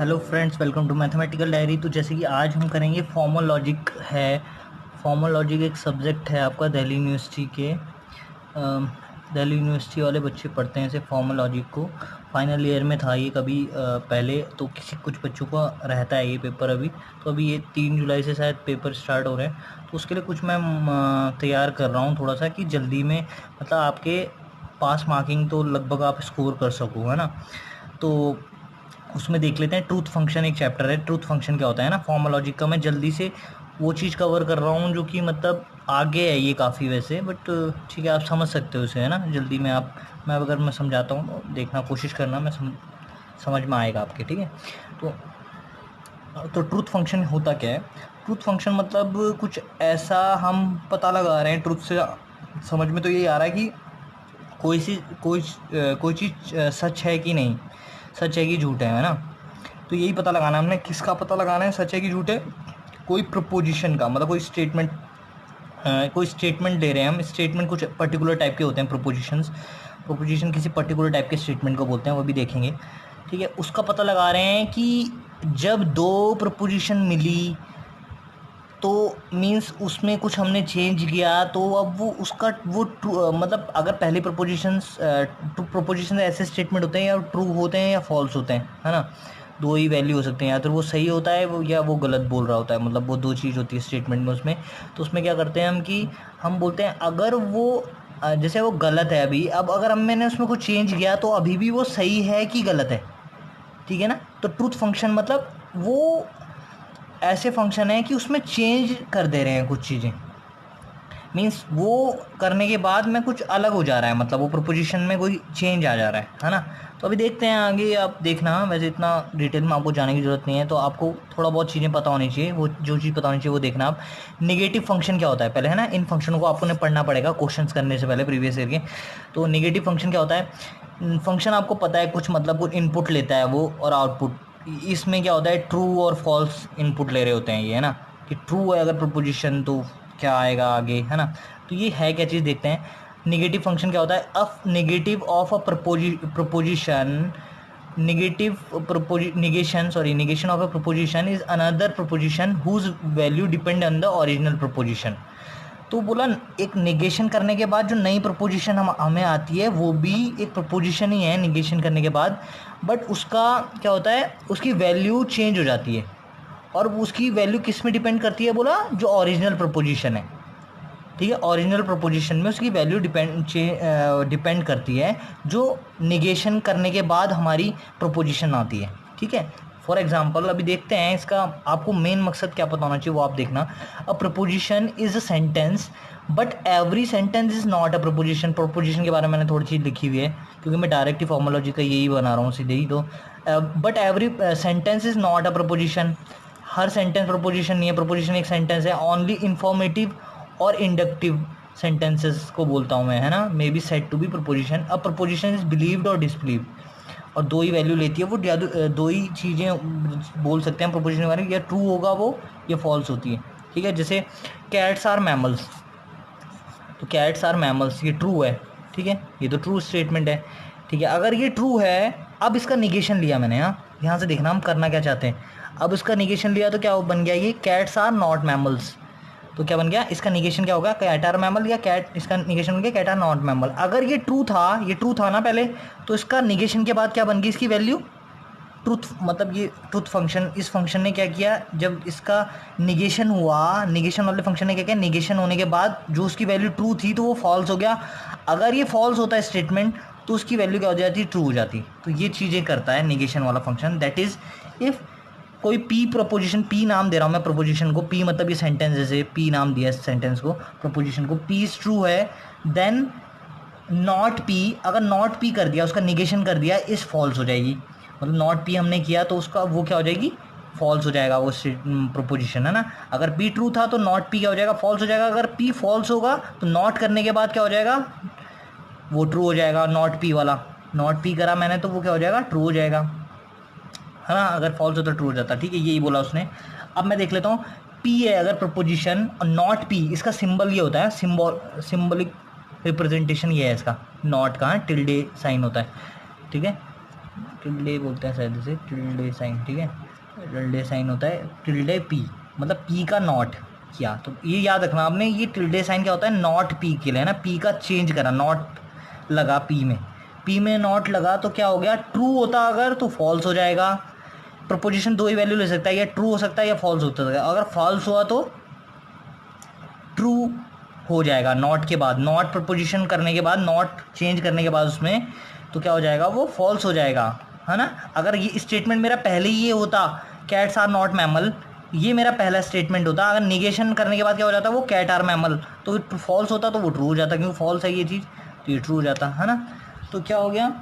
Hello friends, welcome to mathematical diary. तो जैसे कि आज हम करेंगे फॉर्मल लॉजिक है। फॉर्मल लॉजिक एक सब्जेक्ट है आपका दिल्ली यूनिवर्सिटी के। दिल्ली यूनिवर्सिटी वाले बच्चे पढ़ते हैं इसे फॉर्मल लॉजिक को। फाइनल ईयर में था ये कभी पहले, तो कुछ बच्चों का रहता है ये पेपर अभी। तो अभी ये 3 जुलाई से शायद पेपर स्टार्ट हो रहे हैं, तो उसके लिए कुछ मैं तैयार कर रहा हूँ थोड़ा सा, कि जल्दी में मतलब आपके पास मार्किंग तो लगभग आप स्कोर कर सको, है ना। तो उसमें देख लेते हैं ट्रूथ फंक्शन, एक चैप्टर है ट्रूथ फंक्शन क्या होता है ना फॉर्मल लॉजिक का। मैं जल्दी से वो चीज़ कवर कर रहा हूँ जो कि मतलब आगे है ये काफ़ी वैसे, बट ठीक है, आप समझ सकते हो उसे, है ना। जल्दी में मैं समझाता हूँ तो देखना, कोशिश करना, समझ में आएगा आपके, ठीक है। तो ट्रूथ फंक्शन होता क्या है। ट्रूथ फंक्शन मतलब कुछ ऐसा हम पता लगा रहे हैं ट्रूथ से। समझ में तो यही आ रहा है कि कोई चीज़ सच है कि नहीं, सच है कि झूठ है ना। तो यही पता लगाना हमने, किसका पता लगाना है, सच है कि झूठ है। कोई प्रपोजिशन का मतलब कोई स्टेटमेंट दे रहे हैं हम। स्टेटमेंट कुछ पर्टिकुलर टाइप के होते हैं, प्रोपोजिशन किसी पर्टिकुलर टाइप के स्टेटमेंट को बोलते हैं, वो भी देखेंगे, ठीक है। उसका पता लगा रहे हैं कि जब दो प्रपोजिशन मिली तो मीन्स उसमें कुछ हमने चेंज किया, तो अब वो उसका वो मतलब अगर पहले प्रोपोजिशन ऐसे स्टेटमेंट होते हैं या ट्रू होते हैं या फॉल्स होते हैं, है ना। दो ही वैल्यू हो सकते हैं, या तो वो सही होता है वो, या वो गलत बोल रहा होता है, मतलब वो दो चीज़ होती है स्टेटमेंट में उसमें। तो उसमें क्या करते हैं हम कि हम बोलते हैं अगर वो जैसे वो गलत है अभी, अब अगर मैंने उसमें कुछ चेंज किया तो अभी भी वो सही है कि गलत है, ठीक है ना। तो ट्रूथ फंक्शन मतलब वो ऐसे फंक्शन है कि उसमें चेंज कर दे रहे हैं कुछ चीज़ें। मीन्स वो करने के बाद में कुछ अलग हो जा रहा है, मतलब वो प्रोपोजिशन में कोई चेंज आ जा रहा है ना। तो अभी देखते हैं आगे, आप देखना। वैसे इतना डिटेल में आपको जाने की ज़रूरत नहीं है, तो आपको थोड़ा बहुत चीज़ें पता होनी चाहिए, वो जो चीज़ पता होनी चाहिए वो देखना आप। नेगेटिव फंक्शन क्या होता है पहले, है ना। इन फंक्शनों को आपको पढ़ना पड़ेगा क्वेश्चंस करने से पहले प्रीवियस ईयर के। तो नेगेटिव फंक्शन क्या होता है। फंक्शन आपको पता है कुछ, मतलब कुछ इनपुट लेता है वो और आउटपुट। इसमें क्या होता है, ट्रू और फॉल्स इनपुट ले रहे होते हैं ये, है ना। कि ट्रू है अगर प्रोपोजिशन तो क्या आएगा आगे, है ना। तो ये है क्या चीज़, देखते हैं। नेगेटिव फंक्शन क्या होता है। Negative of a preposition, negation of a proposition is another proposition whose value depend on the original proposition। तो बोला एक निगेशन करने के बाद जो नई प्रपोजिशन हमें आती है वो भी एक प्रपोजिशन ही है निगेशन करने के बाद, बट उसका क्या होता है, उसकी वैल्यू चेंज हो जाती है। और उसकी वैल्यू किस में डिपेंड करती है, बोला जो ओरिजिनल प्रपोजिशन है, ठीक है। ओरिजिनल प्रोपोजिशन में उसकी वैल्यू डिपेंड करती है जो निगेशन करने के बाद हमारी प्रोपोजिशन आती है, ठीक है। फॉर एग्जाम्पल अभी देखते हैं इसका, आपको मेन मकसद क्या पता होना चाहिए वो आप देखना। A proposition is a sentence but every sentence is not a proposition. Proposition के बारे में मैंने थोड़ी चीज़ लिखी हुई है, क्योंकि मैं डायरेक्ट ही फॉर्मोलॉजी का यही बना रहा हूँ सीधे ही। तो but every sentence is not a proposition. हर सेंटेंस प्रपोजिशन नहीं है, प्रपोजिशन एक सेंटेंस है। ओनली इंफॉर्मेटिव और इंडक्टिव सेंटेंसेस को बोलता हूँ मैं, है ना। May be said to be proposition. अब प्रपोजिशन इज बिलीव्ड और डिसबिलीव्ड, और दो ही वैल्यू लेती है वो, दो ही चीज़ें बोल सकते हैं प्रपोजिशन के बारे में, या ट्रू होगा वो या फॉल्स होती है, ठीक है। जैसे कैट्स आर मैमल्स, तो कैट्स आर मैमल्स ये ट्रू है, ठीक है, ये तो ट्रू स्टेटमेंट है, ठीक है। अगर ये ट्रू है, अब इसका निगेशन लिया मैंने, यहाँ से देखना हम करना क्या चाहते हैं। अब इसका निगेशन लिया तो क्या बन गया, ये कैट्स आर नॉट मैमल्स। तो क्या बन गया, इसका निगेशन क्या होगा, कैट आर मैमल, या कैट, इसका निगेशन बन गया कैट आर नॉट मैमल। अगर ये ट्रू था, ये ट्रू था ना पहले, तो इसका निगेशन के बाद क्या बन गई, इसकी वैल्यू ट्रूथ। मतलब ये ट्रूथ फंक्शन, इस फंक्शन ने क्या किया, जब इसका निगेशन हुआ, निगेशन वाले फंक्शन ने क्या किया, निगेशन होने के बाद जो उसकी वैल्यू ट्रू थी तो वो फॉल्स हो गया। अगर ये फॉल्स होता है स्टेटमेंट, तो उसकी वैल्यू क्या हो जाती, ट्रू हो जाती। तो ये चीज़ें करता है निगेशन वाला फंक्शन। दैट इज इफ कोई पी प्रपोजिशन, पी नाम दे रहा हूँ मैं प्रपोजिशन को, पी मतलब ये सेंटेंस, जैसे पी नाम दिया सेंटेंस को, प्रपोजिशन को, पी इज ट्रू है, देन नॉट पी, अगर नॉट पी कर दिया, उसका निगेशन कर दिया, इस फॉल्स हो जाएगी। मतलब नॉट पी हमने किया तो उसका वो क्या हो जाएगी, फॉल्स हो जाएगा वो प्रोपोजिशन, है ना। अगर पी ट्रू था तो नॉट पी क्या हो जाएगा, फॉल्स हो जाएगा। अगर पी फॉल्स होगा तो नॉट करने के बाद क्या हो जाएगा, वो ट्रू हो जाएगा। नॉट पी वाला, नॉट पी करा मैंने तो वो क्या हो जाएगा, ट्रू हो जाएगा, है ना। अगर फॉल्स होता तो ट्रू हो जाता, ठीक है, यही बोला उसने। अब मैं देख लेता हूँ, पी है अगर प्रपोजिशन और नॉट पी, इसका सिंबल ये होता है, सिंबलिक रिप्रेजेंटेशन ये है इसका, नॉट का टिल्डे साइन होता है, ठीक है। टिल्डे बोलते हैं शायद इसे, टिल्डे साइन, ठीक है, टिल्डे साइन होता है टिल्डे पी, मतलब पी का नॉट किया। तो ये याद रखना आपने, ये टिल्डे साइन क्या होता है, नॉट पी के लिए ना, पी का चेंज करा, नॉट लगा पी में नॉट लगा तो क्या हो गया, ट्रू होता अगर तो फॉल्स हो जाएगा। प्रपोजिशन दो ही वैल्यू ले सकता है, या ट्रू हो सकता है या फॉल्स होता है। अगर फॉल्स हुआ तो ट्रू हो जाएगा नॉट के बाद, नॉट प्रपोजिशन करने के बाद, नॉट चेंज करने के बाद उसमें, तो क्या हो जाएगा, वो फॉल्स हो जाएगा, है ना। अगर ये स्टेटमेंट मेरा पहले ही ये होता, कैट्स आर नॉट मैमल, ये मेरा पहला स्टेटमेंट होता, अगर निगेशन करने के बाद क्या हो जाता, वो कैट आर मैमल, तो फॉल्स होता तो वो ट्रू हो जाता, क्योंकि फॉल्स है ये चीज़, तो ये ट्रू हो जाता, है ना। तो क्या हो गया,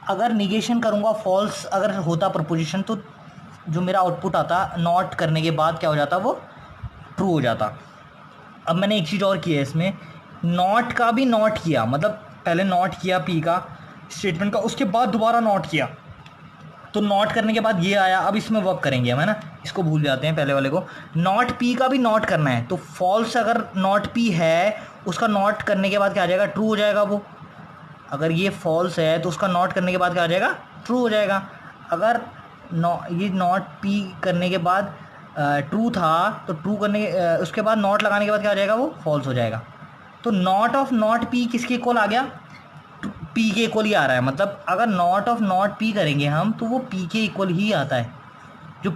अगर निगेशन करूँगा फॉल्स अगर होता प्रपोजिशन, तो जो मेरा आउटपुट आता नॉट करने के बाद क्या हो जाता, वो ट्रू हो जाता। अब मैंने एक चीज़ और की है इसमें, नॉट का भी नॉट किया, मतलब पहले नॉट किया पी का स्टेटमेंट का, उसके बाद दोबारा नॉट किया, तो नॉट करने के बाद ये आया। अब इसमें वर्क करेंगे हम, है ना, इसको भूल जाते हैं पहले वाले को। नॉट पी का भी नॉट करना है, तो फॉल्स अगर नॉट पी है, उसका नॉट करने के बाद क्या आ जाएगा, ट्रू हो जाएगा वो। अगर ये फॉल्स है तो उसका नॉट करने के बाद क्या आ जाएगा, ट्रू हो जाएगा। अगर ये नॉट पी करने के बाद ट्रू था, तो ट्रू करने उसके बाद नॉट लगाने के बाद क्या आ जाएगा, वो फॉल्स हो जाएगा। तो नॉट ऑफ नॉट पी किसके इक्वल आ गया, पी के इक्वल ही आ रहा है। मतलब अगर नॉट ऑफ नॉट पी करेंगे हम, तो वो पी के इक्वल ही आता है। जो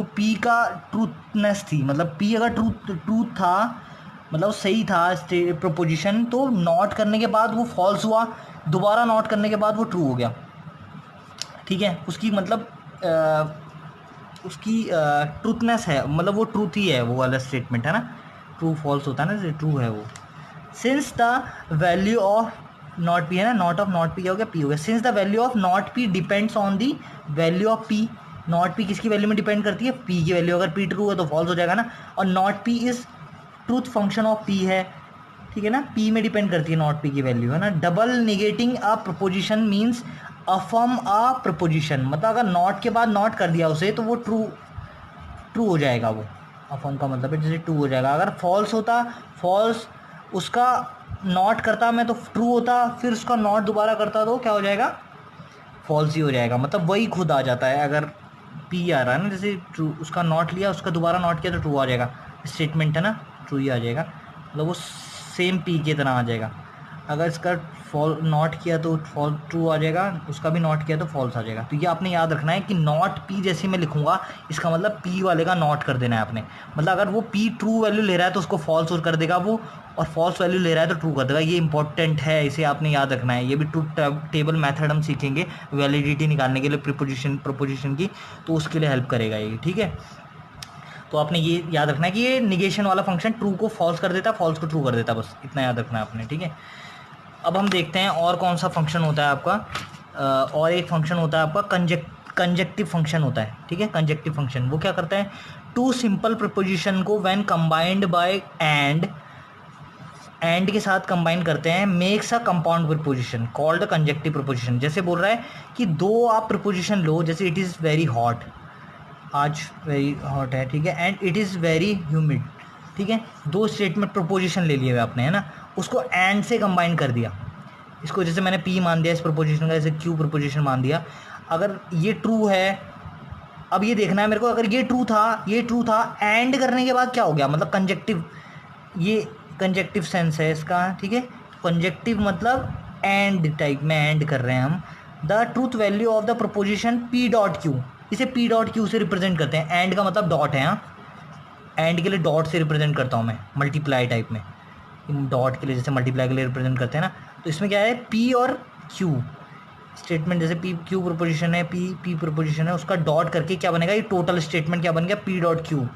पी का ट्रूथनेस थी, मतलब पी अगर ट्रूथ था, मतलब सही था प्रोपोजिशन, तो नॉट करने के बाद वो फॉल्स हुआ, दोबारा नॉट करने के बाद वो ट्रू हो गया, ठीक है। उसकी मतलब उसकी ट्रूथनेस है, मतलब वो ट्रूथ ही है, वो वाला स्टेटमेंट, है ना, ट्रू फॉल्स होता है ना, ट्रू है वो। Since the value of not P, है ना, नॉट ऑफ नॉट पी क्या हो गया, पी हो गया। Since the value of not P depends on the value of P, not P किसकी वैल्यू में डिपेंड करती है, पी की वैल्यू। अगर पी ट्रू है तो फॉल्स हो जाएगा ना, और not P is truth function of P है, ठीक है ना, पी में डिपेंड करती है नॉट पी की वैल्यू, है ना। डबल निगेटिंग अ प्रपोजिशन मीन्स अफर्म अ प्रपोजिशन, मतलब अगर नॉट के बाद नॉट कर दिया उसे, तो वो ट्रू हो जाएगा। वो अफर्म का मतलब है जैसे ट्रू हो जाएगा। अगर फॉल्स होता, फॉल्स उसका नॉट करता मैं तो ट्रू होता, फिर उसका नॉट दोबारा करता तो क्या हो जाएगा, फॉल्स ही हो जाएगा। मतलब वही खुद आ जाता है, अगर पी आ रहा है ना, जैसे ट्रू उसका नॉट लिया, उसका दोबारा नॉट किया तो ट्रू आ जाएगा, स्टेटमेंट है ना, ट्रू ही आ जाएगा, मतलब वो सेम पी की तरह आ जाएगा। अगर इसका नॉट किया तो ट्रू आ जाएगा, उसका भी नॉट किया तो फॉल्स आ जाएगा। तो ये आपने याद रखना है कि नॉट पी जैसे मैं लिखूंगा, इसका मतलब पी वाले का नॉट कर देना है आपने। मतलब अगर वो पी ट्रू वैल्यू ले रहा है तो उसको फॉल्स और कर देगा वो, और फॉल्स वैल्यू ले रहा है तो ट्रू कर देगा। ये इंपॉर्टेंट है, इसे आपने याद रखना है। ये भी ट्रूथ टेबल मेथड हम सीखेंगे वैलिडिटी निकालने के लिए प्रीपोजिशन की, तो उसके लिए हेल्प करेगा ये, ठीक है। तो आपने ये याद रखना है कि ये निगेशन वाला फंक्शन ट्रू को फॉल्स कर देता, फॉल्स को ट्रू कर देता, बस इतना याद रखना है आपने, ठीक है। अब हम देखते हैं और कौन सा फंक्शन होता है आपका। और एक फंक्शन होता है आपका कंजक्टिव फंक्शन होता है, ठीक है। कंजक्टिव फंक्शन वो क्या करता है, टू सिंपल प्रीपोजिशन को व्हेन कंबाइंड बाय एंड के साथ कंबाइन करते हैं, makes a compound preposition called conjunctive preposition. जैसे बोल रहा है कि दो आप प्रीपोजिशन लो, जैसे इट इज़ वेरी हॉट, आज वेरी हॉट है, ठीक है, and it is very humid, ठीक है। दो स्टेटमेंट प्रोपोजिशन ले लिए हुए आपने, है ना, उसको एंड से कंबाइन कर दिया। इसको जैसे मैंने पी मान दिया इस प्रोपोजिशन का, जैसे क्यू प्रोपोजिशन मान दिया। अगर ये ट्रू है, अब ये देखना है मेरे को, अगर ये ट्रू था, एंड करने के बाद क्या हो गया, मतलब कंजक्टिव, ये कंजक्टिव सेंस है इसका, ठीक है। कंजक्टिव मतलब एंड टाइप में एंड कर रहे हैं हम। The truth value of the proposition P dot Q, इसे पी डॉट क्यू से रिप्रेजेंट करते हैं। एंड का मतलब डॉट है, हाँ, एंड के लिए डॉट से रिप्रेजेंट करता हूँ मैं, मल्टीप्लाई टाइप में, डॉट के लिए जैसे मल्टीप्लाई के लिए रिप्रेजेंट करते हैं ना। तो इसमें क्या है, पी और क्यू स्टेटमेंट, जैसे पी क्यू प्रोपोजिशन है, पी प्रोपोजिशन है, उसका डॉट करके क्या बनेगा, ये टोटल स्टेटमेंट क्या बन गया, पी डॉट क्यू,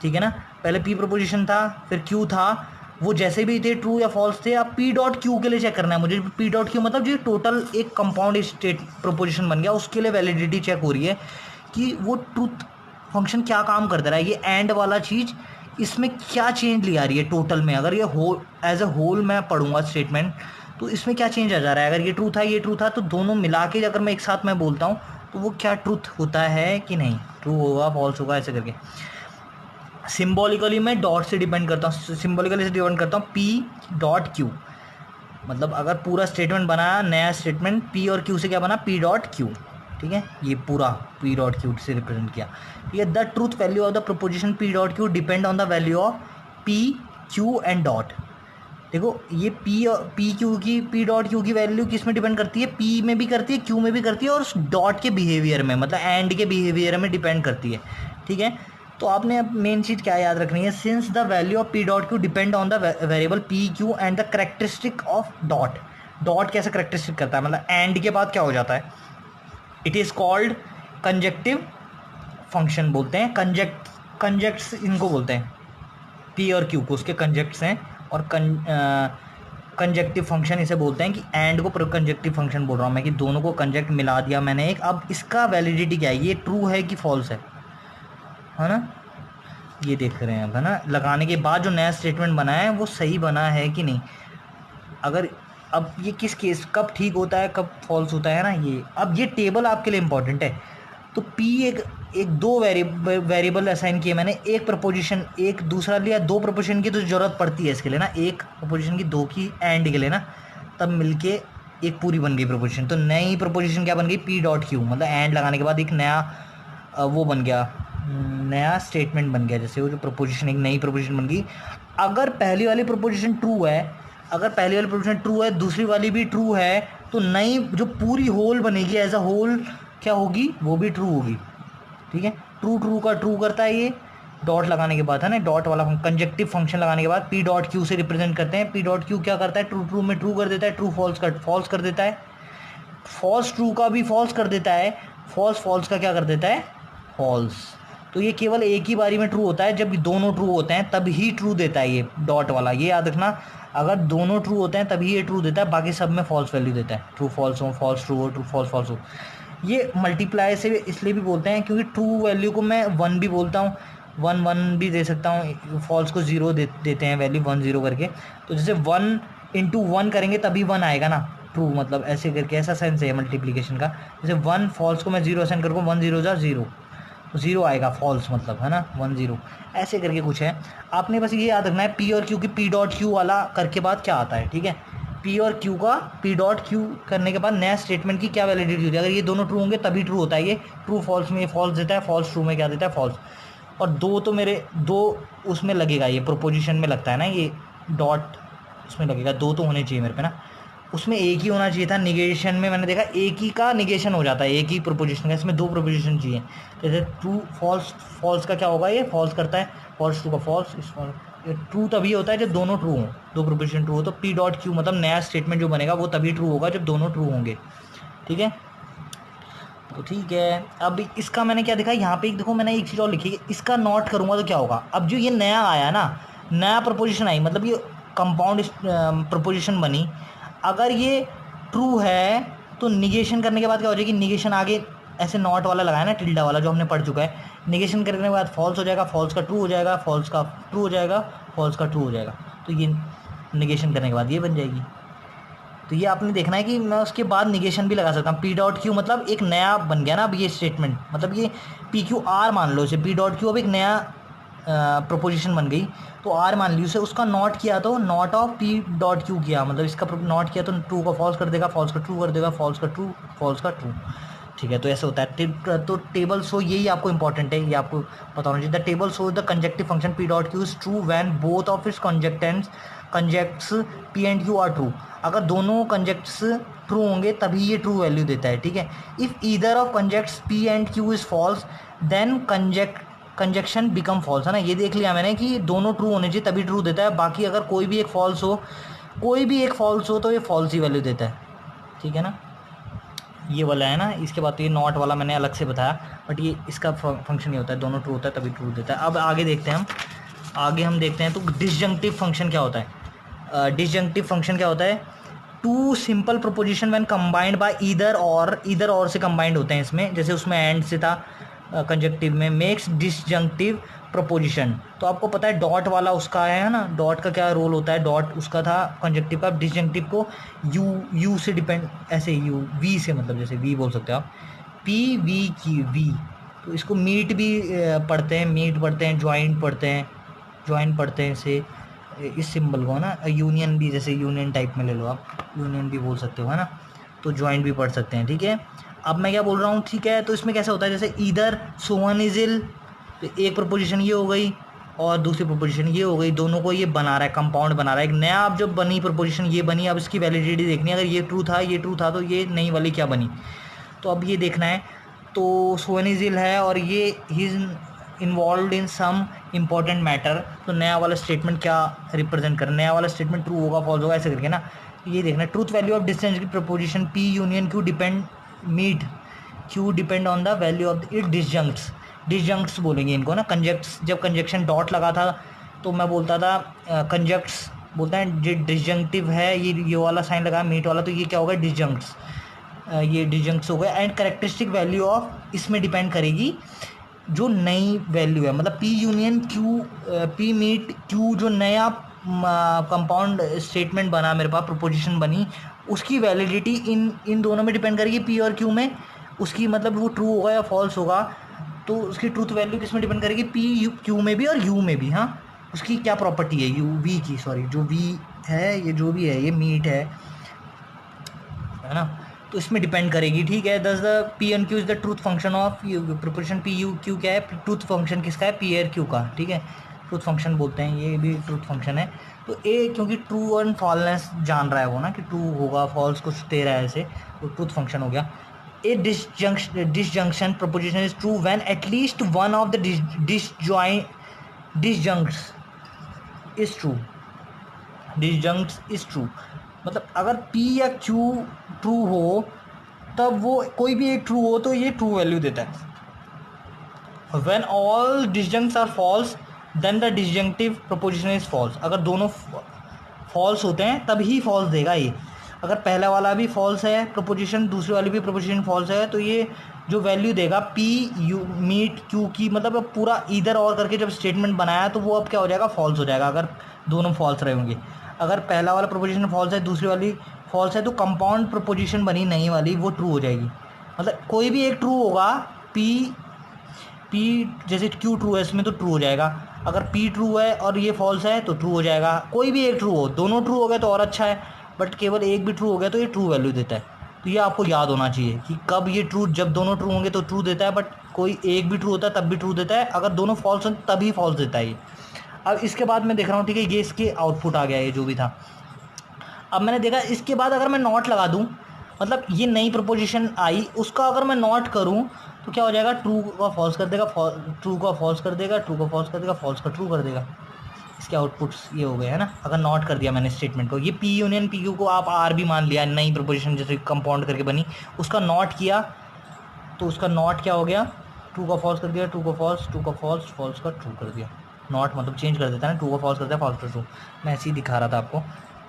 ठीक है ना। पहले पी प्रोपोजिशन था, फिर क्यू था, वो जैसे भी थे ट्रू या फॉल्स थे। अब पी डॉट क्यू के लिए चेक करना है मुझे, पी डॉट क्यू मतलब जो टोटल एक कंपाउंड स्टेट प्रोपोजिशन बन गया, उसके लिए वैलिडिटी चेक हो रही है कि वो ट्रूथ फंक्शन क्या काम करता रहा है, ये एंड वाला चीज़ इसमें क्या चेंज ले आ रही है टोटल में। अगर ये होल एज ए होल मैं पढ़ूंगा स्टेटमेंट, तो इसमें क्या चेंज आ जा रहा है। अगर ये ट्रू था, तो दोनों मिला के अगर मैं एक साथ मैं बोलता हूँ, तो वो क्या ट्रूथ होता है कि नहीं, ट्रू होगा फॉल्स होगा, ऐसे करके। सिम्बॉलिकली मैं डॉट से डिपेंड करता हूँ, सिम्बॉलिकली से डिपेंड करता हूँ, पी डॉट क्यू, मतलब अगर पूरा स्टेटमेंट बनाया, नया स्टेटमेंट पी और क्यू से क्या बना, पी डॉट क्यू, ठीक है, ये पूरा पी डॉट क्यू से रिप्रेजेंट किया। ये the truth value of the proposition P dot Q depend on the value of P Q and dot. देखो ये पी क्यू की, पी डॉट क्यू की वैल्यू किस में डिपेंड करती है, पी में भी करती है, क्यू में भी करती है, और उस डॉट के बिहेवियर में, मतलब एंड के बिहेवियर में डिपेंड करती है, ठीक है। तो आपने अब मेन चीज़ क्या याद रखनी है, since the value of P dot Q depend on the variable P Q and the characteristic of dot. Dot कैसे करेक्टरिस्टिक करता है, मतलब एंड के बाद क्या हो जाता है, it is called conjunctive function बोलते हैं, कंजेक्ट्स इनको बोलते हैं, पी और क्यू को उसके कंजेक्ट्स हैं, और कंजेक्टिव फंक्शन इसे बोलते हैं कि एंड को कंजेक्टिव फंक्शन बोल रहा हूँ मैं, कि दोनों को कंजेक्ट मिला दिया मैंने एक। अब इसका वैलिडिटी क्या है, ये ट्रू है कि फॉल्स है ना, ये देख रहे हैं अब, है ना, लगाने के बाद जो नया स्टेटमेंट बना है वो सही बना है कि नहीं। अगर अब ये किस केस कब ठीक होता है, कब फॉल्स होता है ना, ये अब ये टेबल आपके लिए इंपॉर्टेंट है। तो पी एक दो वेरिएबल असाइन किए मैंने, एक प्रपोजिशन एक दूसरा लिया, दो प्रपोजिशन की तो ज़रूरत पड़ती है इसके लिए ना, एक प्रपोजिशन की, दो की एंड के लिए ना, तब मिलके एक पूरी बन गई प्रपोजिशन। तो नई प्रपोजिशन क्या बन गई, पी डॉट क्यू, मतलब एंड लगाने के बाद एक नया वो बन गया, नया स्टेटमेंट बन गया, जैसे वो जो प्रपोजिशन एक नई प्रपोजिशन बन गई। अगर पहली वाली प्रपोजिशन ट्रू है, अगर पहली वाली प्रपोजिशन ट्रू है, दूसरी वाली भी ट्रू है, तो नई जो पूरी होल बनेगी एज अ होल क्या होगी, वो भी ट्रू होगी, ठीक है। ट्रू ट्रू का ट्रू करता है ये डॉट लगाने के बाद, है ना, डॉट वाला कंजेक्टिव फंक्शन लगाने के बाद पी डॉट क्यू से रिप्रेजेंट करते हैं। पी डॉट क्यू क्या करता है, ट्रू ट्रू में ट्रू कर देता है, ट्रू फॉल्स का फॉल्स कर देता है, फॉल्स ट्रू का भी फॉल्स कर देता है, फॉल्स फॉल्स का क्या कर देता है, फॉल्स। तो ये केवल एक ही बारी में ट्रू होता है, जब दोनों ट्रू होते हैं तब ही ट्रू देता है ये डॉट वाला, ये याद रखना। अगर दोनों ट्रू होते हैं तभी ये ट्रू देता है, बाकी सब में फॉल्स वैल्यू देता है, ट्रू फॉल्स हो, फॉल्स ट्रू हो, ट्रू फॉल्स फॉल्स हो। ये मल्टीप्लाई से इसलिए भी बोलते हैं क्योंकि ट्रू वैल्यू को मैं 1 भी बोलता हूँ, 1 भी दे सकता हूँ, फॉल्स को 0 देते हैं वैल्यू 1 0 करके। तो जैसे 1 इंटू 1 करेंगे तभी 1 आएगा ना, ट्रू, मतलब ऐसे करके, ऐसा सेंस है मल्टीप्लिकेशन का। जैसे 1 फॉल्स को मैं 0 असाइन करूँगा, 1 0 जा 0, तो 0 आएगा फॉल्स, मतलब, है ना, 1 0 ऐसे करके कुछ है। आपने बस ये याद रखना है पी और क्यू की पी डॉट क्यू वाला करके बाद क्या आता है, ठीक है। पी और क्यू का पी डॉट क्यू करने के बाद नया स्टेटमेंट की क्या वैलिडिटी होती है, अगर ये दोनों ट्रू होंगे तभी ट्रू होता है ये, ट्रू फॉल्स में ये फॉल्स देता है, फॉल्स ट्रू में क्या देता है, फॉल्स। और दो तो मेरे दो उसमें लगेगा, ये प्रोपोजिशन में लगता है ना, ये डॉट उसमें लगेगा, दो तो होने चाहिए मेरे पे ना, उसमें एक ही होना चाहिए था। निगेशन में मैंने देखा एक ही का निगेशन हो जाता है, एक ही प्रोपोजिशन का, इसमें दो प्रोपोजिशन चाहिए। जैसे ट्रू फॉल्स, फॉल्स का क्या होगा, ये फॉल्स करता है, फॉल्स ट्रू का फॉल्स, इस ट्रू तभी होता है जब दोनों ट्रू हों, दो प्रोपोजिशन ट्रू हो। तो पी डॉट क्यू मतलब नया स्टेटमेंट जो बनेगा वो तभी ट्रू होगा जब दोनों ट्रू होंगे, ठीक है। तो ठीक है, अब इसका मैंने क्या देखा, यहाँ पे देखो मैंने एक चीज़ और लिखी है, इसका नॉट करूँगा तो क्या होगा। अब जो ये नया आया ना, नया प्रपोजिशन आई, मतलब ये कंपाउंड प्रपोजिशन बनी, अगर ये ट्रू है तो निगेशन करने के बाद क्या हो जाएगी, निगेशन आगे ऐसे नॉट वाला लगाया ना, टिल्डा वाला जो हमने पढ़ चुका है, निगेशन करने के बाद फॉल्स हो जाएगा, फॉल्स का ट्रू हो जाएगा, फॉल्स का ट्रू हो जाएगा, फॉल्स का ट्रू हो जाएगा। तो ये निगेशन करने के बाद ये बन जाएगी। तो ये आपने देखना है कि मैं उसके बाद निगेशन भी लगा सकता हूँ। पी डॉट क्यू मतलब एक नया बन गया ना अब ये स्टेटमेंट, मतलब ये पी क्यू आर मान लो इसे, पी डॉट क्यू अब एक नया प्रोपोजिशन बन गई, तो आर मान ली उसे, उसका नॉट किया तो not of P dot Q किया, मतलब इसका नॉट किया तो ट्रू का फॉल्स कर देगा, फॉल्स का ट्रू कर देगा, फॉल्स का ट्रू, फॉल्स का ट्रू, ठीक है। तो ऐसे होता है। तो टेबल शो, यही आपको इंपॉर्टेंट है, ये आपको पता होना चाहिए। The table show the conjunctive function P dot Q is true when both of its conjuncts P and Q are true. अगर दोनों कंजेक्ट्स ट्रू होंगे तभी ये ट्रू वैल्यू देता है, ठीक है। If either of conjuncts P and Q is false then conjunction become false, है ना। ये देख लिया मैंने कि दोनों ट्रू होने चाहिए तभी ट्रू देता है, बाकी अगर कोई भी एक फॉल्स हो, कोई भी एक फॉल्स हो तो ये फॉल्स ही वैल्यू देता है, ठीक है ना। ये वाला है ना, इसके बाद तो ये नॉट वाला मैंने अलग से बताया, बट ये इसका फंक्शन ये होता है, दोनों ट्रू होता है तभी ट्रू देता है। अब आगे देखते हैं हम देखते हैं तो डिसजंक्टिव फंक्शन क्या होता है। डिसजंक्टिव फंक्शन क्या होता है, two simple proposition when combined by either or से कंबाइंड होते हैं इसमें, जैसे उसमें एंड से था कंजक्टिव में, मेक्स डिसजंक्टिव प्रोपोजिशन। तो आपको पता है डॉट वाला उसका है ना, डॉट का क्या रोल होता है, डॉट उसका था कंजक्टिव का, डिसजंक्टिव को यू से डिपेंड, ऐसे यू वी से, मतलब जैसे वी बोल सकते हो आप, पी वी की वी। तो इसको मीट भी पढ़ते हैं, मीट पढ़ते हैं, ज्वाइन पढ़ते हैं, ज्वाइन पढ़ते हैं इसे, इस सिंबल को, है ना, यूनियन भी, जैसे यूनियन टाइप में ले लो आप, यूनियन भी बोल सकते हो, है ना, तो ज्वाइंट भी पढ़ सकते हैं, ठीक है। अब मैं क्या बोल रहा हूँ, ठीक है, तो इसमें कैसे होता है, जैसे ईदर सोवन इज इल, तो एक प्रपोजिशन ये हो गई और दूसरी प्रपोजिशन ये हो गई, दोनों को ये बना रहा है, कंपाउंड बना रहा है। एक नया अब जो बनी प्रपोजिशन ये बनी, अब इसकी वैलिडिटी देखनी है, अगर ये ट्रू था, ये ट्रू था, तो ये नई वाली क्या बनी, तो अब ये देखना है। तो सोवन इज इल है और ये ही is involve in some important matter, तो नया वाला स्टेटमेंट क्या रिप्रेजेंट कर, नया वाला स्टेटमेंट ट्रू होगा फॉल्स होगा, ऐसे करके ना ये देखना। Truth value of disjunctive proposition P union Q depend meet Q depend on the value of it disjuncts, disjuncts बोलेंगे इनको ना, कंजक्ट्स, जब कंजक्शन डॉट लगा था तो मैं बोलता था कंजक्ट्स बोलता है, डिसजंक्टिव है ये वाला साइन लगा मीट वाला, तो ये क्या होगा, डिसजंक्ट्स, ये डिसजंक्ट्स हो गए। एंड करेक्टरिस्टिक वैल्यू ऑफ इसमें डिपेंड करेगी जो नई वैल्यू है, मतलब P union Q, P meet Q, जो नया कंपाउंड स्टेटमेंट बना मेरे पास, प्रोपोजिशन बनी, उसकी वैलिडिटी इन दोनों में डिपेंड करेगी, पी और क्यू में, उसकी मतलब वो ट्रू होगा या फॉल्स होगा, तो उसकी ट्रूथ वैल्यू किस में डिपेंड करेगी, पी यू क्यू में भी और यू में भी। हाँ, उसकी क्या प्रॉपर्टी है, यू वी की, सॉरी जो वी है, ये जो भी है, ये मीट है ना, तो इसमें डिपेंड करेगी, ठीक है। Thus the P N Q is the truth function of proportion P U Q, क्या है ट्रूथ फंक्शन किसका है, पी एर क्यू का, ठीक है, ट्रूथ फंक्शन बोलते हैं, ये भी ट्रूथ फंक्शन है। तो ए क्योंकि ट्रू एंड फॉल्सनेस जान रहा है वो ना, कि ट्रू होगा फॉल्स कुछ दे रहा है ऐसे, तो ट्रूथ फंक्शन हो गया। ए disjunction proposition is true when at least one of the disjuncts is true, disjuncts is true, मतलब अगर P या Q ट्रू हो तब वो कोई भी एक ट्रू हो तो ये ट्रू वैल्यू देता है। when all disjuncts are false then the disjunctive proposition is false, अगर दोनों फॉल्स होते हैं तब ही फॉल्स देगा ये। अगर पहला वाला भी फॉल्स है प्रोपोजिशन, दूसरी वाली भी प्रोपोजिशन फॉल्स है, तो ये जो वैल्यू देगा पी यू मीट क्यू की, मतलब अब पूरा इधर और करके जब स्टेटमेंट बनाया तो वो अब क्या हो जाएगा, फॉल्स हो जाएगा, अगर दोनों फॉल्स रहे होंगे। अगर पहला वाला प्रोपोजिशन फॉल्स है, दूसरी वाली फॉल्स है, तो कंपाउंड प्रोपोजिशन बनी नई वाली, वो ट्रू हो जाएगी। मतलब कोई भी एक ट्रू होगा, पी जैसे क्यू ट्रू है इसमें तो ट्रू हो जाएगा, अगर पी ट्रू है और ये फॉल्स है तो ट्रू हो जाएगा। कोई भी एक ट्रू हो, दोनों ट्रू हो गए तो और अच्छा है, बट केवल एक भी ट्रू हो गया तो ये ट्रू वैल्यू देता है। तो ये आपको याद होना चाहिए कि कब ये ट्रू, जब दोनों ट्रू होंगे तो ट्रू देता है, बट कोई एक भी ट्रू होता है तब भी ट्रू देता है, अगर दोनों फॉल्स हों तभी फॉल्स देता है ये। अब इसके बाद मैं देख रहा हूँ, ठीक है, ये इसके आउटपुट आ गया ये जो भी था। अब मैंने देखा इसके बाद अगर मैं नॉट लगा दूँ, मतलब ये नई प्रपोजिशन आई, उसका अगर मैं नॉट करूँ तो क्या हो जाएगा, ट्रू का फॉल्स कर देगा, ट्रू का फॉल्स कर देगा, ट्रू का फॉल्स कर देगा, फॉल्स का ट्रू कर देगा। इसके आउटपुट्स ये हो गए है ना, अगर नॉट कर दिया मैंने स्टेटमेंट को। ये पी यूनियन पी क्यू को आप आर भी मान लिया, नई प्रपोजिशन जैसे कंपाउंड करके बनी, उसका नॉट किया तो उसका नॉट क्या हो गया, ट्रू का फॉल्स कर दिया, ट्रू का फॉल्स, ट्रू का फॉल्स, फॉल्स का ट्रू कर दिया। नॉट मतलब चेंज कर देता है ना, ट्रू का फॉल्स करता है, फॉल्स का ट्रू। मैं ऐसे ही दिखा रहा था आपको,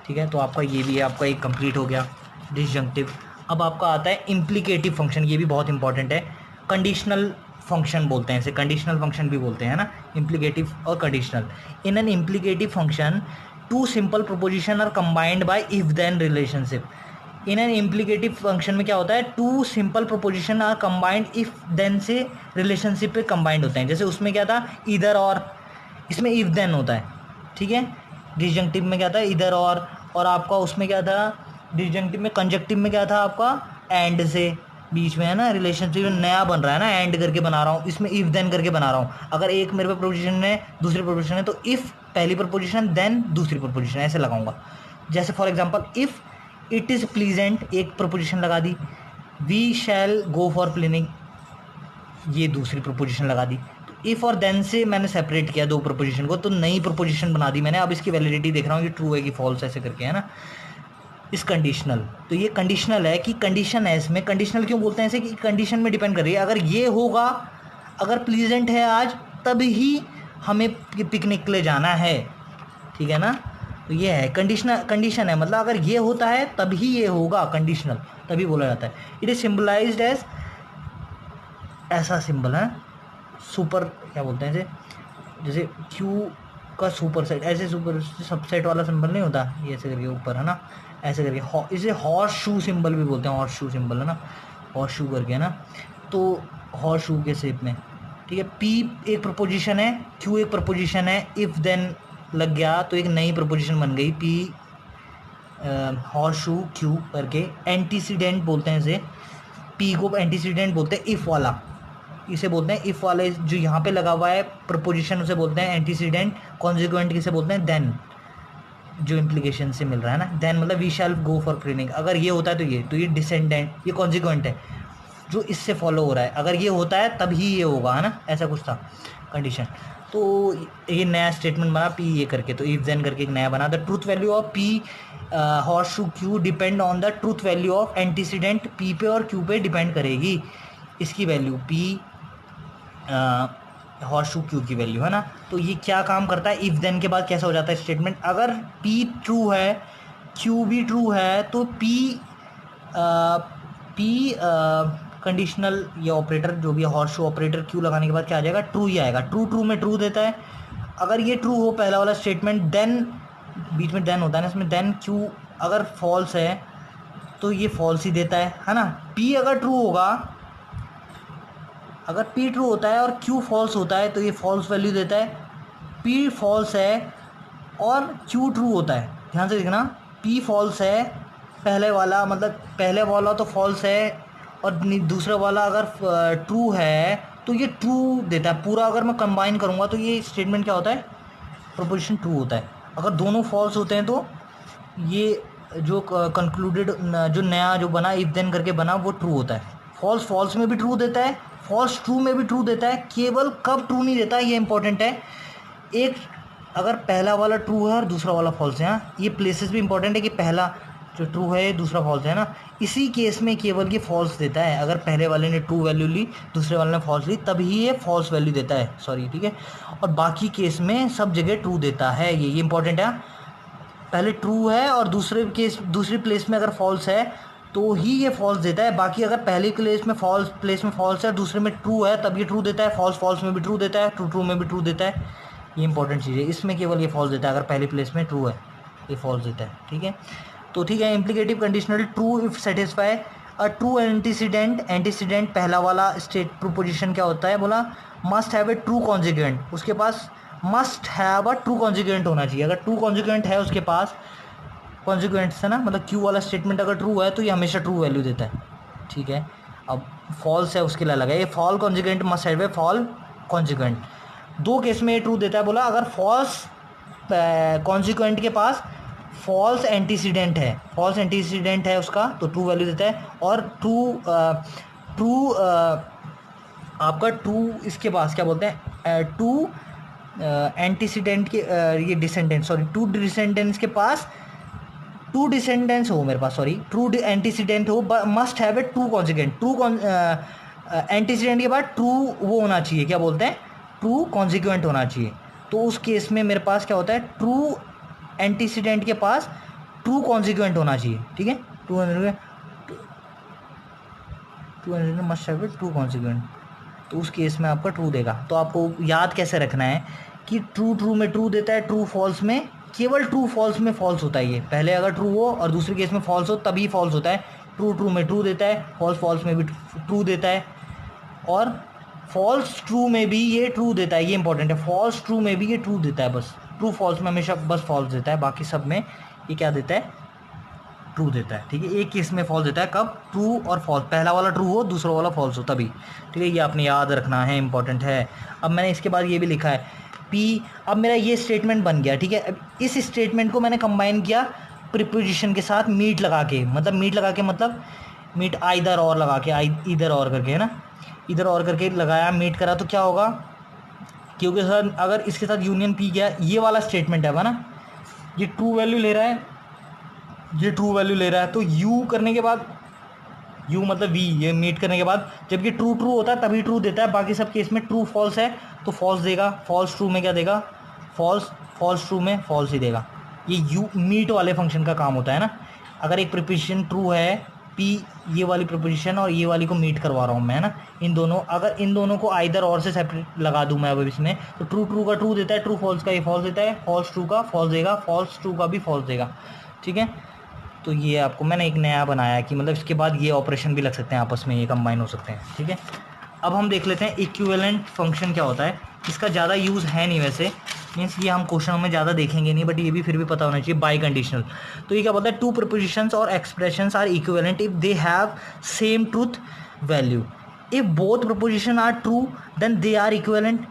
ठीक है। तो आपका ये भी है, आपका एक कंप्लीट हो गया डिसजंक्टिव। अब आपका आता है इम्प्लीकेटिव फंक्शन, ये भी बहुत इंपॉर्टेंट है। कंडीशनल फंक्शन बोलते हैं इसे, कंडीशनल फंक्शन भी बोलते हैं ना, इम्प्लीकेटिव और conditional. In an implicative function two simple proposition are combined by if then relationship. In an implicative function में क्या होता है, two simple proposition are combined if then से रिलेशनशिप पे कंबाइंड होते हैं। जैसे उसमें क्या था, इधर और, इसमें इफ देन होता है, ठीक है। डिसजंक्टिव में क्या था, इधर और आपका उसमें क्या था, डिसजंक्टिव में, कंजक्टिव में क्या था आपका, एंड से बीच में, है ना, रिलेशनशिप नया बन रहा है ना, एंड करके बना रहा हूँ, इसमें इफ देन करके बना रहा हूँ। अगर एक मेरे पे प्रपोजिशन है, दूसरी प्रपोजिशन है, तो इफ पहली प्रपोजिशन देन दूसरी प्रपोजिशन, ऐसे लगाऊंगा। जैसे for example if it is pleasant, एक प्रपोजिशन लगा दी, we shall go for planning, ये दूसरी प्रपोजिशन लगा दी। तो इफ और देन से मैंने सेपरेट किया दो प्रपोजिशन को, तो नई प्रपोजिशन बना दी मैंने। अब इसकी वैलिडिटी देख रहा हूँ, ये ट्रू है कि फॉल्स, ऐसे करके, है ना। इस कंडीशनल, तो ये कंडीशनल है कि कंडीशन है इसमें। कंडीशनल क्यों बोलते हैं ऐसे, कि कंडीशन में डिपेंड कर रही है। अगर ये होगा, अगर प्लीजेंट है आज, तब ही हमें पिकनिक ले जाना है, ठीक है ना। तो ये है कंडीशन है, मतलब अगर ये होता है तभी ये होगा, कंडीशनल तभी बोला जाता है। इट इज सिंबलाइज्ड एज, ऐसा सिंबल है, सुपर क्या बोलते हैं इसे, जैसे क्यू का सुपर सेट, ऐसे सुपर सबसेट वाला सिंबल नहीं होता, ये ऐसे करके ऊपर, है ना, ऐसे करके। इसे हॉर्स शू सिंबल भी बोलते हैं, हॉर्स शू सिंबल, है ना, हॉर्स शू करके, है ना। तो हॉर्स शू के शेप में, ठीक है। पी एक प्रपोजिशन है, क्यू एक प्रपोजिशन है, इफ देन लग गया तो एक नई प्रपोजिशन बन गई, पी हॉर्स शू क्यू करके। एंटीसीडेंट बोलते हैं इसे, पी को एंटीसीडेंट बोलते हैं, इफ़ वाला इसे बोलते हैं, इफ़ वाला जो यहाँ पे लगा हुआ है प्रपोजिशन उसे बोलते हैं एंटीसीडेंट। कॉन्जिक्वेंट किसे बोलते हैं, देन, जो इम्प्लीकेशन से मिल रहा है ना, देन मतलब we shall go for cleaning. अगर ये होता है तो ये डिसेंडेंट, ये कॉन्जिक्वेंट है जो इससे फॉलो हो रहा है, अगर ये होता है तभी ये होगा, है ना, ऐसा कुछ था कंडीशन। तो ये नया स्टेटमेंट बना पी ये करके, तो इफ देन करके एक नया बना, the truth value of P horse shoe Q depend on the truth value of antecedent, P पे और क्यू पे डिपेंड करेगी इसकी value, P horse shoe Q की वैल्यू, है ना। तो ये क्या काम करता है, इफ देन के बाद कैसा हो जाता है स्टेटमेंट, अगर पी ट्रू है क्यू भी ट्रू है तो पी कंडीशनल ये ऑपरेटर जो भी है हॉर्स शू ऑपरेटर क्यू लगाने के बाद क्या आ जाएगा, ट्रू ही आएगा। ट्रू ट्रू में ट्रू देता है, अगर ये ट्रू हो पहला वाला स्टेटमेंट, देन बीच में देन होता है ना इसमें, देन क्यू अगर फॉल्स है तो ये फॉल्स ही देता है ना। पी अगर ट्रू होगा, अगर पी ट्रू होता है और क्यू फॉल्स होता है तो ये फॉल्स वैल्यू देता है। पी फॉल्स है और क्यू ट्रू होता है, ध्यान से देखना, पी फॉल्स है पहले वाला, मतलब पहले वाला तो फॉल्स है और दूसरा वाला अगर ट्रू है तो ये ट्रू देता है पूरा। अगर मैं कंबाइन करूँगा तो ये स्टेटमेंट क्या होता है, प्रोपोजिशन ट्रू होता है। अगर दोनों फॉल्स होते हैं तो ये जो कंक्लूडेड जो नया जो बना इफ देन करके बना वो ट्रू होता है। फॉल्स फॉल्स में भी ट्रू देता है, फॉल्स ट्रू में भी ट्रू देता है, केवल कब ट्रू नहीं देता ये इंपॉर्टेंट है, एक अगर पहला वाला ट्रू है और दूसरा वाला फॉल्स है। ये प्लेसेस भी इंपॉर्टेंट है कि पहला जो ट्रू है दूसरा फॉल्स है ना, इसी केस में केवल ये फॉल्स देता है। अगर पहले वाले ने ट्रू वैल्यू ली दूसरे वाले ने फॉल्स ली तभी ये फॉल्स वैल्यू देता है, सॉरी, ठीक है। और बाकी केस में सब जगह ट्रू देता है, ये इंपॉर्टेंट है। पहले ट्रू है और दूसरी प्लेस में अगर फॉल्स है तो ही ये फॉल्स देता है। बाकी अगर पहले प्लेस में फॉल्स है दूसरे में ट्रू है तब ये ट्रू देता है। फॉल्स में भी ट्रू देता है, ट्रू में भी ट्रू देता है, ये इंपॉर्टेंट चीज़ है। इसमें केवल ये फॉल्स देता है, अगर पहली प्लेस में ट्रू है ये फॉल्स देता है, ठीक है। तो ठीक है, implicative conditional true if satisfy a true antecedent पहला वाला स्टेट प्रोपोजिशन क्या होता है, बोला must have a true consequent, उसके पास must have a true consequent होना चाहिए। अगर ट्रू कॉन्जिक्वेंट है उसके पास, कॉन्जिक्वेंट्स है ना, मतलब क्यू वाला स्टेटमेंट अगर ट्रू है तो ये हमेशा ट्रू वैल्यू देता है, ठीक है। अब फॉल्स है उसके लिए अलग है, ये false consequent must have a false consequent. दो केस में ये ट्रू देता है, बोला अगर फॉल्स कॉन्जिक्वेंट के पास फॉल्स एंटीसीडेंट है उसका तो ट्रू वैल्यू देता है। और ट्रू आपका ट्रू इसके पास क्या बोलते हैं, टू एंटीसीडेंट के ये डिसेंडेंट, सॉरी टू डिसेंडेंट्स के पास, टू डिसेंडेंट्स हो मेरे पास, सॉरी ट्रू एंटीसीडेंट हो, must have a true consequent. True antecedent के बाद ट्रू वो होना चाहिए, क्या बोलते हैं, ट्रू कॉन्जिक्वेंट होना चाहिए। तो उस केस में मेरे पास क्या होता है, ट्रू एंटीसीडेंट के पास ट्रू कॉन्जिक्वेंट होना चाहिए, ठीक है। True must have a true consequent, तो उस केस में आपका ट्रू देगा। तो आपको याद कैसे रखना है कि ट्रू में ट्रू देता है, ट्रू फॉल्स में केवल ट्रू फॉल्स में फॉल्स होता है। ये पहले अगर ट्रू हो और दूसरे केस में फॉल्स हो तभी फॉल्स होता है। ट्रू में ट्रू देता है, फॉल्स में भी ट्रू देता है, और फॉल्स ट्रू में भी ये ट्रू देता है, ये इंपॉर्टेंट है। फॉल्स ट्रू में भी ये ट्रू देता है, बस ट्रू फॉल्स में हमेशा बस फॉल्स देता है, बाकी सब में ये क्या देता है, ट्रू देता है, ठीक है। एक केस में फॉल्स देता है, कब, ट्रू और फॉल्स, पहला वाला ट्रू हो दूसरा वाला फॉल्स हो तभी, ठीक है। ये आपने याद रखना है, इंपॉर्टेंट है। अब मैंने इसके बाद ये भी लिखा है पी, अब मेरा ये स्टेटमेंट बन गया, ठीक है। अब इस स्टेटमेंट को मैंने कंबाइन किया प्रीपोजिशन के साथ मीट लगा के, मतलब मीट आइदर और लगा के, इधर और करके, है ना, इधर और करके लगाया, मीट करा तो क्या होगा, क्योंकि सर अगर इसके साथ यूनियन पी गया, ये वाला स्टेटमेंट है ना, ये ट्रू वैल्यू ले रहा है, ये ट्रू वैल्यू ले रहा है, तो यू करने के बाद, यू मतलब वी, ये मीट करने के बाद जब ये ट्रू होता है तभी ट्रू देता है। बाकी सब केस में ट्रू फॉल्स है तो फॉल्स देगा, फॉल्स ट्रू में क्या देगा, फॉल्स ट्रू में फॉल्स ही देगा। ये यू मीट वाले फंक्शन का काम होता है ना। अगर एक प्रीपोजिशन ट्रू है, पी ये वाली प्रीपोजिशन और ये वाली को मीट करवा रहा हूँ मैं, है ना, इन दोनों, अगर इन दोनों को आइदर और से सेपरेट लगा दूँ मैं अब इसमें, तो ट्रू का ट्रू देता है, ट्रू फॉल्स का ये फॉल्स देता है, फॉल्स ट्रू का फॉल्स देगा, फॉल्स ट्रू का भी फॉल्स देगा, ठीक है। तो ये आपको मैंने एक नया बनाया कि मतलब इसके बाद ये ऑपरेशन भी लग सकते हैं आपस में, ये कंबाइन हो सकते हैं, ठीक है। अब हम देख लेते हैं इक्विवेलेंट फंक्शन क्या होता है। इसका ज़्यादा यूज़ है नहीं वैसे, मीन्स ये हम क्वेश्चन में ज़्यादा देखेंगे नहीं, बट ये भी फिर भी पता होना चाहिए। बाई कंडीशनल, तो ये क्या बोलता है, टू प्रपोजिशंस और expressions are equivalent if they have same truth value. If both proposition are true then they are equivalent.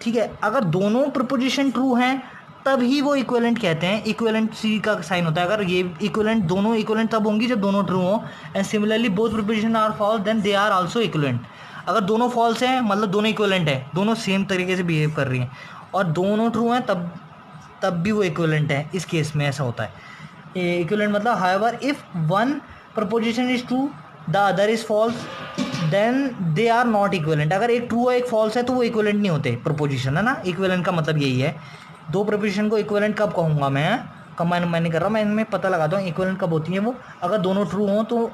ठीक है, अगर दोनों प्रपोजिशन ट्रू हैं तब ही वो इक्विवेलेंट कहते हैं। इक्विवेलेंट सी का साइन होता है, अगर ये इक्विवेलेंट, दोनों इक्विवेलेंट तब होंगी जब दोनों ट्रू हो। And similarly both proposition are false then they are also equivalent. अगर दोनों फॉल्स हैं मतलब दोनों इक्विवेलेंट है, दोनों सेम तरीके से बिहेव कर रही हैं, और दोनों ट्रू हैं तब भी वो इक्विवेलेंट है। इस केस में ऐसा होता है। इक्विवेलेंट मतलब however if one proposition is true the other is false then they are not equivalent. अगर एक ट्रू है एक फॉल्स है तो वो इक्विवेलेंट नहीं होते प्रपोजिशन, है ना। इक्विवेलेंट का मतलब यही है। दो प्रपोजिशन को इक्विवेलेंट कब कहूँगा मैं, कंबाइन नहीं कर रहा मैं, इनमें पता लगाता हूँ इक्विवेलेंट कब होती है वो। अगर दोनों ट्रू हों तो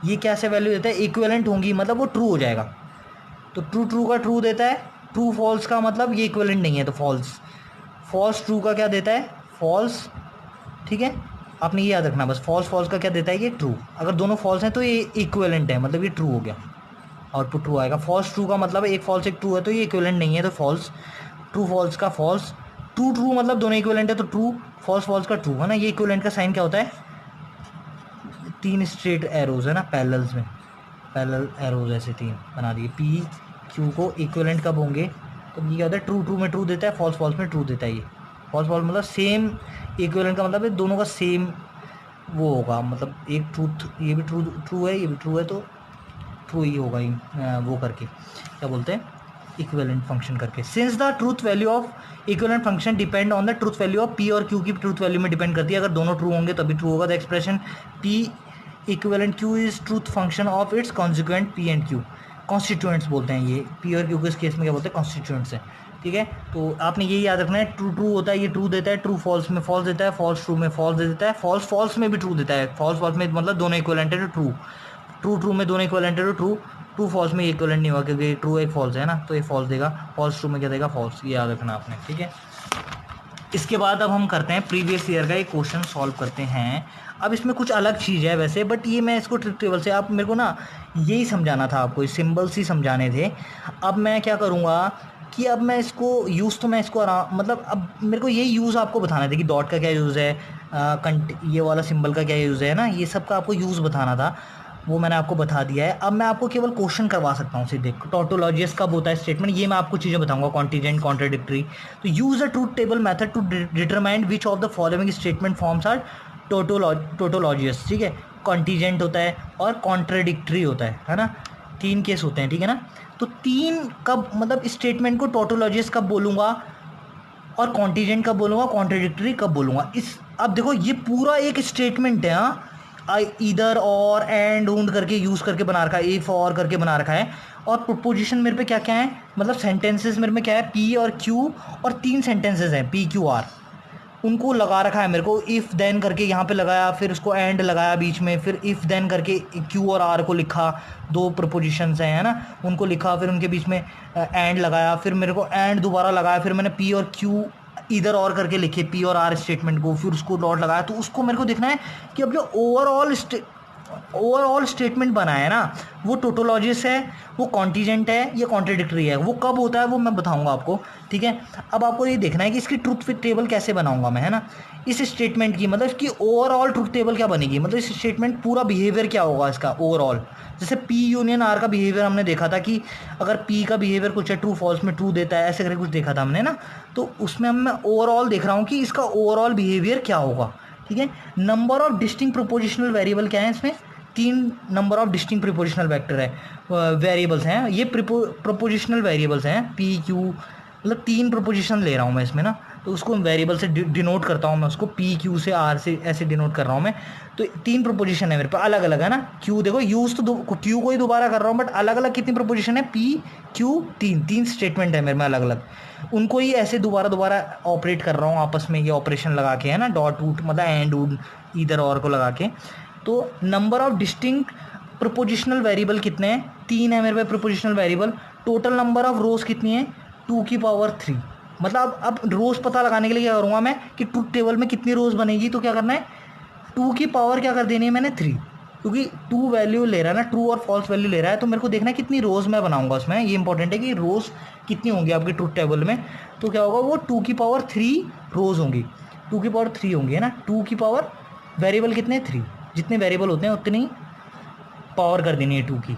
ये कैसे वैल्यू देता है, इक्विवेलेंट होंगी मतलब वो ट्रू हो जाएगा। तो ट्रू का ट्रू देता है, ट्रू फॉल्स का मतलब ये इक्विवेलेंट नहीं है तो फॉल्स। फॉल्स ट्रू का क्या देता है, फॉल्स। ठीक है, आपने ये याद रखना बस, फॉल्स का क्या देता है, ये ट्रू। अगर दोनों फॉल्स हैं तो ये इक्विवेलेंट है, मतलब ये ट्रू हो गया, आउटपुट ट्रू आएगा। फॉल्स ट्रू का मतलब एक फॉल्स एक ट्रू है तो ये इक्विवेलेंट नहीं है तो फॉल्स। ट्रू फॉल्स का फॉल्स। ट्रू मतलब दोनों इक्विवेलेंट है तो ट्रू। फॉल्स का ट्रू, है ना। ये इक्विवेलेंट का साइन क्या होता है, 3 स्ट्रेट एरोज है ना, पैरेलल्स में, पैरेलल एरोज ऐसे 3 बना दिए। पी क्यू को इक्विवेलेंट कब होंगे तो ये क्या होता है, ट्रू में ट्रू देता है, फॉल्स में ट्रू देता है। ये फॉल्स मतलब सेम, इक्विवेलेंट का मतलब है दोनों का सेम वो होगा, मतलब एक ट्रूथ, ये भी ट्रू है ये भी ट्रू है तो ट्रू ही होगा वो करके, क्या बोलते हैं, इक्विवेलेंट फंक्शन करके। Since the truth value of equivalent function depend on the truth value of P और क्यू की ट्रूथ वैल्यू में डिपेंड करती है। अगर दोनों ट्रू होंगे तभी ट्रू होगा। The expression P equivalent Q is truth function of its consequent P and Q. Constituents बोलते हैं ये, पी और क्यू के इस केस में क्या बोलते हैं, कॉन्स्टिट्यूएंट्स हैं। ठीक है, तो आपने यही याद रखना है, ट्रू होता है ये ट्रू देता है, ट्रू फॉल्स में फॉल्स देता है, फॉल्स ट्रू में फॉल्स दे देता है, फॉल्स में भी ट्रू देता है। फॉल्स में मतलब दोनों इक्विवेलेंट है तो ट्रू में दोनों इक्विवेलेंट है तो ट्रू फॉल्स में इक्विवेलेंट नहीं हुआ क्योंकि ट्रू एक फॉल्स है ना, तो ये फॉल्स देगा। फॉल्स ट्रू में क्या देगा, फॉल्स। ये याद रखना आपने। ठीक है, इसके बाद अब हम करते हैं प्रीवियस ईयर का एक क्वेश्चन सॉल्व करते हैं। अब इसमें कुछ अलग चीज़ है वैसे, बट ये मैं इसको ट्रिक टेबल से, आप मेरे को ना यही समझाना था आपको, सिंबल्स ही समझाने थे। अब मैं क्या करूँगा कि अब मैं इसको यूज़ तो मैं इसको आराम, मतलब अब मेरे को यही यूज़ आपको बताना था कि डॉट का क्या यूज़ है, ये वाला सिंबल का क्या यूज़ है ना, ये सब का आपको यूज़ बताना था, वो मैंने आपको बता दिया है। अब मैं आपको केवल क्वेश्चन करवा सकता हूँ सीधे। टोटोलॉजियस कब होता है स्टेटमेंट, ये मैं आपको चीज़ें बताऊंगा, कॉन्टीजेंट, कॉन्ट्राडिक्टरी। तो use a truth table method to determine which of the following statement forms are tautologous. ठीक है, कॉन्टीजेंट होता है और कॉन्ट्राडिक्टरी होता है ना, 3 केस होते हैं। ठीक है ना, तो 3 कब, मतलब स्टेटमेंट को टोटोलॉजियस कब बोलूँगा और कॉन्टीजेंट कब बोलूँगा, कॉन्ट्राडिक्टरी कब बोलूँगा। इस अब देखो ये पूरा एक स्टेटमेंट है, हाँ, इधर और एंड ऊंड करके यूज़ करके बना रखा है, इफ और करके बना रखा है। और प्रोपोजिशन मेरे पे क्या क्या है, मतलब सेंटेंसेस मेरे में क्या है, पी और क्यू, और 3 सेंटेंसेस हैं पी क्यू आर, उनको लगा रखा है मेरे को। इफ़ देन करके यहाँ पे लगाया, फिर उसको एंड लगाया बीच में, फिर इफ़ देन करके क्यू और आर को लिखा, 2 प्रपोजिशंस हैं, है ना, उनको लिखा, फिर उनके बीच में एंड लगाया, फिर मेरे को एंड दोबारा लगाया, फिर मैंने पी और क्यू इधर और करके लिखे, पी और आर स्टेटमेंट को, फिर उसको डॉट लगाया। तो उसको मेरे को देखना है कि अब जो ओवरऑल स्टेटमेंट बना है ना, वो टोटोलॉजिस है, वो कॉन्टीजेंट है, ये कॉन्ट्राडिक्टरी है। वो कब होता है वो मैं बताऊंगा आपको। ठीक है, अब आपको ये देखना है कि इसकी ट्रूथ टेबल कैसे बनाऊंगा मैं, है ना, इस स्टेटमेंट की, मतलब इसकी ओवरऑल ट्रूथ टेबल क्या बनेगी, मतलब इस स्टेटमेंट पूरा बिहेवियर क्या होगा इसका ओवरऑल। जैसे पी यूनियन आर का बिहेवियर हमने देखा था कि अगर पी का बिहेवियर कुछ है, ट्रू फॉल्स में ट्रू देता है, ऐसे करके कुछ देखा था हमने ना। तो उसमें मैं ओवरऑल देख रहा हूँ कि इसका ओवरऑल बिहेवियर क्या होगा। ठीक है, number of distinct prepositional variable क्या है इसमें, 3 number of distinct prepositional vector है, वेरिएबल्स हैं, ये प्रोपोजिशनल वेरिएबल्स हैं, पी क्यू, मतलब 3 प्रोपोजिशन ले रहा हूँ मैं इसमें ना, तो उसको वेरिएबल से डिनोट करता हूँ मैं, उसको पी क्यू से आर से ऐसे डिनोट कर रहा हूँ मैं। तो 3 प्रोपोजिशन है मेरे पास, अलग अलग है ना। क्यू देखो, यूज़ तो क्यू को ही दोबारा कर रहा हूँ, बट अलग अलग कितनी प्रोपोजिशन है, पी क्यू, 3 स्टेटमेंट है मेरे में अलग अलग, उनको ही ऐसे दोबारा ऑपरेट कर रहा हूँ आपस में, ये ऑपरेशन लगा के, है ना, डॉट वूट मतलब एंड वूड इधर और को लगा के। तो number of distinct prepositional variable कितने हैं, 3 है मेरे पे prepositional variable. Total number of रोज कितनी है, 2 की पावर 3। मतलब अब रोज पता लगाने के लिए क्या करूँगा मैं कि ट्रूथ टेबल में कितनी रोज बनेगी, तो क्या करना है, 2 की पावर क्या कर देनी है मैंने 3, क्योंकि टू वैल्यू ले रहा है ना, ट्रू और फॉल्स वैल्यू ले रहा है, तो मेरे को देखना है कितनी रोज़ मैं बनाऊंगा उसमें। ये इंपॉर्टेंट है कि रोज़ कितनी होंगी आपकी ट्रूथ टेबल में। तो क्या होगा, वो 2 की पावर 3 रोज़ होंगी, 2 की पावर 3 होंगी, है ना। 2 की पावर वेरिएबल कितने, 3, जितने वेरिएबल होते हैं उतनी पावर कर देनी है 2 की।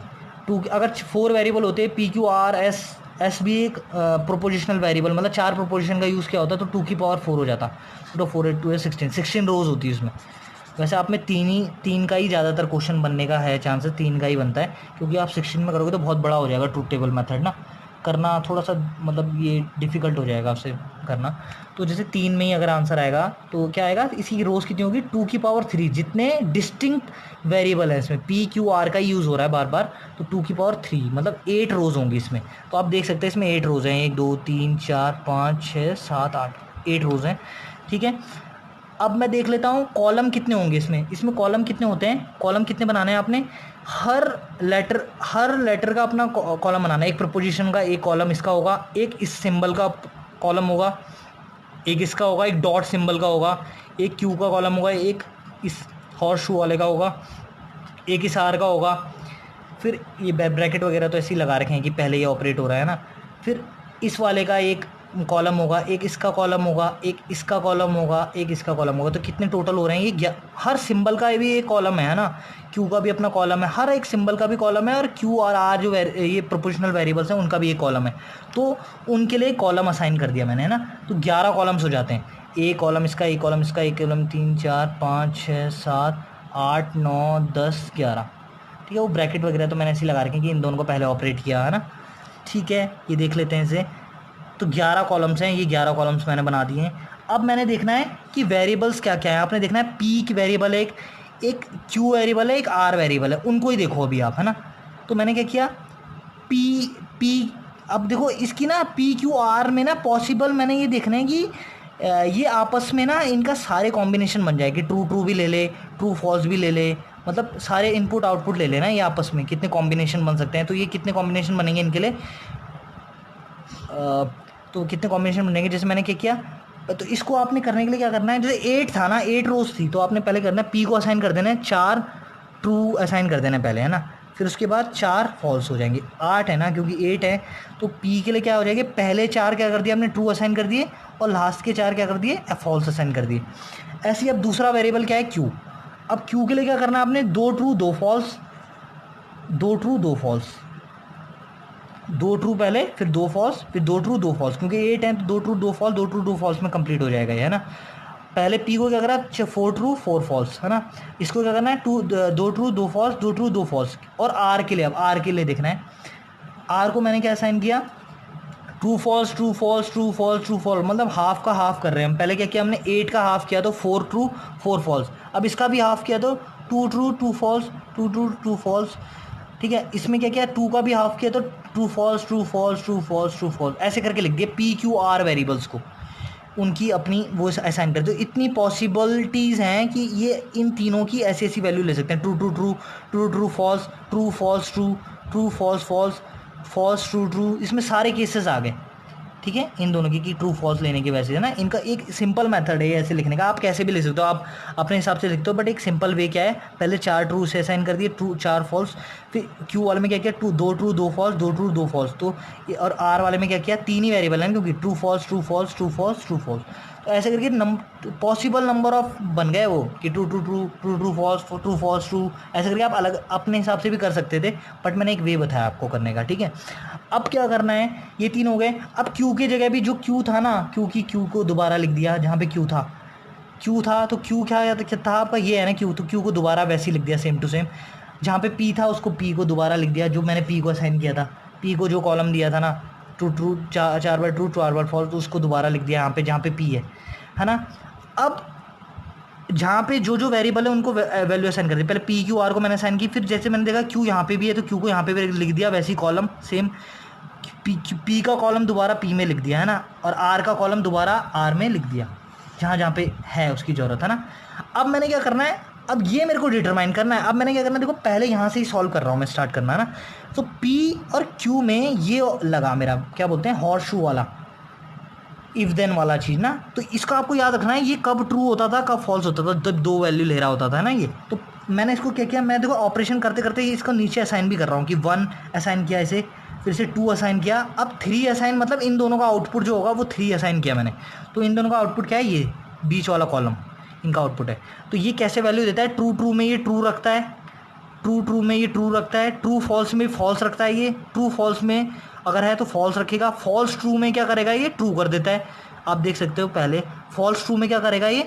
अगर 4 वेरिएबल होते हैं, PQRS, एस भी एक प्रोपोजिशनल वेरिएबल, मतलब 4 प्रोपोजिशन का यूज़ किया होता, तो 2 की पावर 4 हो जाता। तो 4 8 2 है 16 रोज़ होती है उसमें। वैसे आप में तीन का ही ज़्यादातर क्वेश्चन बनने का है चांसेस, 3 का ही बनता है, क्योंकि आप 16 में करोगे तो बहुत बड़ा हो जाएगा ट्रूथ टेबल मेथड ना, करना थोड़ा सा मतलब ये डिफ़िकल्ट हो जाएगा आपसे करना। तो जैसे 3 में ही अगर आंसर आएगा तो क्या आएगा, इसी की रोज़ कितनी होगी, 2 की पावर 3, जितने डिस्टिंक्ट वेरिएबल है इसमें, PQR का यूज़ हो रहा है बार बार, तो 2 की पावर 3 मतलब 8 रोज़ होंगी इसमें। तो आप देख सकते हैं इसमें 8 रोज़ हैं, 1 2 3 4 5 6 7 8, 8 रोज़ हैं, ठीक है। अब मैं देख लेता हूँ कॉलम कितने होंगे इसमें कॉलम कितने होते हैं, कॉलम कितने बनाने हैं आपने, हर लेटर का अपना कॉलम बनाना है। एक प्रपोजिशन का एक कॉलम इसका होगा, एक इस सिंबल का कॉलम होगा, एक इसका होगा, एक डॉट सिंबल का होगा, एक क्यू का कॉलम होगा, एक इस हॉर्स शू वाले का होगा, एक इस आर का होगा। फिर ये ब्रैकेट वगैरह तो ऐसे ही लगा रखे हैं कि पहले ये ऑपरेट हो रहा है ना। फिर इस वाले का एक कॉलम होगा, एक इसका कॉलम होगा, एक इसका कॉलम होगा, एक इसका कॉलम होगा। तो कितने टोटल हो रहे हैं ये, हर सिंबल का भी एक कॉलम है ना, क्यू का भी अपना कॉलम है, हर एक सिंबल का भी कॉलम है, और क्यू और आर जो ये प्रोपोर्शनल वेरिएबल्स हैं उनका भी एक कॉलम है। तो उनके लिए कॉलम असाइन कर दिया मैंने, है ना। तो 11 कॉलम्स हो जाते हैं, एक कॉलम इसका, एक कॉलम इसका, एक कॉलम 3 4 5 6 7 8 9 10 11, ठीक है। वो ब्रैकेट वगैरह तो मैंने ऐसे लगा रखे हैं कि इन दोनों को पहले ऑपरेट किया, है ना, ठीक है। ये देख लेते हैं इसे। तो 11 कॉलम्स हैं, ये 11 कॉलम्स मैंने बना दिए हैं। अब मैंने देखना है कि वेरिएबल्स क्या क्या है। आपने देखना है पी की वेरिएबल है, एक क्यू वेरिएबल है, एक आर वेरिएबल है, उनको ही देखो अभी आप, है ना। तो मैंने क्या किया, पी पी अब देखो इसकी ना PQR में ना पॉसिबल मैंने ये देखना है कि ये आपस में ना इनका सारे कॉम्बिनेशन बन जाए, कि ट्रू ट्रू भी ले ले, ट्रू फॉल्स भी ले ले, मतलब सारे इनपुट आउटपुट ले लेना ये आपस में कितने कॉम्बिनेशन बन सकते हैं। तो ये कितने कॉम्बिनेशन बनेंगे इनके लिए, तो कितने कॉम्बिनेशन बनेंगे, जैसे मैंने क्या किया। तो इसको आपने करने के लिए क्या करना है, जैसे 8 था ना, 8 रोज थी, तो आपने पहले करना है P को असाइन कर देना है 4 ट्रू असाइन कर देना है पहले, है ना। फिर उसके बाद 4 फॉल्स हो जाएंगे। 8 है ना, क्योंकि 8 है तो P के लिए क्या हो जाएगा, पहले 4 क्या कर दिया आपने, ट्रू असाइन कर दिए, और लास्ट के 4 क्या कर दिए, फॉल्स असाइन कर दिए। ऐसे ही अब दूसरा वेरिएबल क्या है, Q। अब Q के लिए क्या करना है आपने, 2 true 2 false, 2 true 2 false, 2 true पहले, फिर 2 फॉल्स, फिर 2 ट्रू 2 फॉल्स, क्योंकि 8 है तो 2 ट्रू 2 फॉल्स, 2 ट्रू 2 फॉल्स में कंप्लीट हो जाएगा ये, है ना। पहले P को क्या करा, 4 ट्रू 4 फॉल्स, है ना। इसको क्या करना है, 2 ट्रू 2 फॉल्स, 2 ट्रू 2 फॉल्स। और R के लिए, अब R के लिए देखना है, R को मैंने क्या असाइन किया, true false true false true false true false, मतलब हाफ का हाफ कर रहे हैं हम। पहले क्या किया हमने, 8 का हाफ किया तो 4 ट्रू 4 फॉल्स। अब इसका भी हाफ किया तो 2 ट्रू 2 फॉल्स, 2 ट्रू 2 फॉल्स, ठीक है। इसमें क्या किया, 2 का भी हाफ किया तो true false true false true false true false, ऐसे करके लिख दिए PQR वेरिएबल्स को, उनकी अपनी वो असाइन कर दो। इतनी पॉसिबिलिटीज़ हैं कि ये इन तीनों की ऐसी ऐसी वैल्यू ले सकते हैं, true true true true true false, true false true, true false false, false true true, इसमें सारे केसेस आ गए, ठीक है। इन दोनों की कि ट्रू फॉल्स लेने की वैसे, है ना। इनका एक सिंपल मेथड है ऐसे लिखने का, आप कैसे भी लिख सकते हो, आप अपने हिसाब से लिखते हो, बट एक सिंपल वे क्या है, पहले 4 ट्रू से असाइन कर दिए, ट्रू 4 फॉल्स। फिर क्यू वाले में क्या किया, 2 ट्रू 2 फॉल्स, 2 ट्रू 2 फॉल्स। तो और आर वाले में क्या किया, 3 ही वेरिएबल हैं, क्योंकि true false true false true false true false. तो ऐसे करके पॉसिबल नंबर ऑफ बन गए वो, कि true true true true true false true false true, ऐसे करके आप अलग अपने हिसाब से भी कर सकते थे, बट मैंने एक वे बताया आपको करने का, ठीक है। अब क्या करना है, ये 3 हो गए। अब क्यू की जगह भी जो क्यू था ना, क्यू को दोबारा लिख दिया, जहाँ पे क्यू था तो क्यू क्या था आपका, ये है ना क्यू, तो क्यू को दोबारा वैसे ही लिख दिया सेम टू सेम। जहाँ पे पी था उसको पी को दोबारा लिख दिया, जो मैंने पी को असाइन किया था, पी को जो कॉलम दिया था ना, ट्रू ट्रू 4 बार ट्रू 4 बार फॉल्स, तो उसको दोबारा लिख दिया यहाँ पे जहाँ पे पी है ना। अब जहाँ पे जो जो वेरिएबल है उनको वैल्यू असाइन कर दी। पहले PQR को मैंने असाइन की, फिर जैसे मैंने देखा क्यू यहाँ पे भी है तो क्यू को यहाँ पे भी लिख दिया, वैसे ही कॉलम सेम, पी का कॉलम दोबारा पी में लिख दिया, है ना, और आर का कॉलम दोबारा आर में लिख दिया, जहाँ जहाँ पे है उसकी ज़रूरत, है ना। अब मैंने क्या करना है, अब ये मेरे को डिटरमाइन करना है। अब मैंने क्या करना है, देखो पहले यहाँ से ही सॉल्व कर रहा हूँ मैं, स्टार्ट करना है ना। तो P और Q में ये लगा मेरा, क्या बोलते हैं, हॉर्स शू वाला, इफ देन वाला चीज़ ना। तो इसका आपको याद रखना है, ये कब ट्रू होता था कब फॉल्स होता था, जब 2 वैल्यू ले रहा होता था ना ये। तो मैंने इसको क्या किया, मैं देखो ऑपरेशन करते करते इसको नीचे असाइन भी कर रहा हूँ कि 1 असाइन किया इसे, फिर से 2 असाइन किया, अब 3 असाइन, मतलब इन दोनों का आउटपुट जो होगा वो 3 असाइन किया मैंने। तो इन दोनों का आउटपुट क्या है, ये बीच वाला कॉलम इनका आउटपुट है। तो ये कैसे वैल्यू देता है, ट्रू ट्रू में ये ट्रू रखता है, ट्रू ट्रू में ये ट्रू रखता है, ट्रू फॉल्स में फॉल्स रखता है, ये ट्रू फॉल्स में अगर है तो फॉल्स रखेगा, फॉल्स ट्रू में क्या करेगा, ये ट्रू कर देता है। आप देख सकते हो पहले फॉल्स ट्रू में क्या करेगा, ये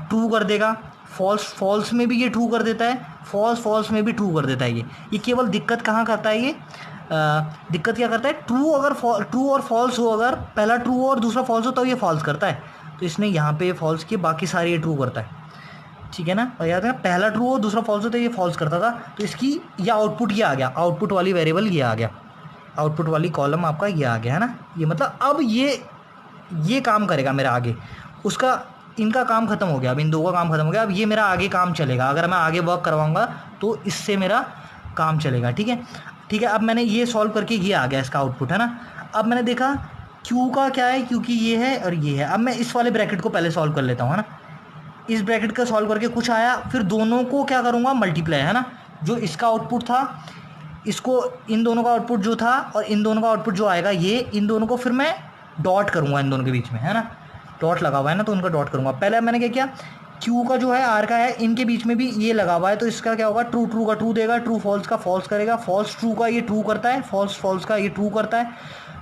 ट्रू कर देगा, फॉल्स फॉल्स में भी ये ट्रू कर देता है, फॉल्स फॉल्स में भी ट्रू कर देता है। ये केवल दिक्कत कहाँ करता है, ये दिक्कत क्या करता है, ट्रू अगर ट्रू और फॉल्स हो, अगर पहला ट्रू हो और दूसरा फॉल्स हो तो ये फॉल्स करता है। तो इसने यहाँ पे फॉल्स किए, बाकी सारे ये ट्रू करता है, ठीक है ना। और याद है पहला ट्रू हो दूसरा फॉल्स हो तो ये फॉल्स करता था। तो इसकी ये आउटपुट ये आ गया, आउटपुट वाली वेरिएबल ये आ गया, आउटपुट वाली कॉलम आपका ये आ गया है ना। ये मतलब अब ये काम करेगा मेरा आगे, उसका इनका काम खत्म हो गया, अब इन दो का काम खत्म हो गया। अब ये मेरा आगे काम चलेगा, अगर मैं आगे वर्क करवाऊंगा तो इससे मेरा काम चलेगा, ठीक है ठीक है। अब मैंने ये सॉल्व करके ये आ गया इसका आउटपुट, है ना। अब मैंने देखा क्यू का क्या है, क्योंकि ये है और ये है। अब मैं इस वाले ब्रैकेट को पहले सॉल्व कर लेता हूँ, है ना। इस ब्रैकेट का सॉल्व करके कुछ आया, फिर दोनों को क्या करूँगा, मल्टीप्लाई, है ना। जो इसका आउटपुट था, इसको इन दोनों का आउटपुट जो था और इन दोनों का आउटपुट जो आएगा, ये इन दोनों को फिर मैं डॉट करूँगा इन दोनों के बीच में, है ना। डॉट लगा हुआ है ना, तो उनका डॉट करूँगा। पहले मैंने क्या किया, क्यू का जो है आर का है, इनके बीच में भी ये लगा हुआ है, तो इसका क्या होगा, ट्रू ट्रू का ट्रू देगा, ट्रू फॉल्स का फॉल्स करेगा, फॉल्स ट्रू का ये ट्रू करता है, फॉल्स फॉल्स का ये ट्रू करता है,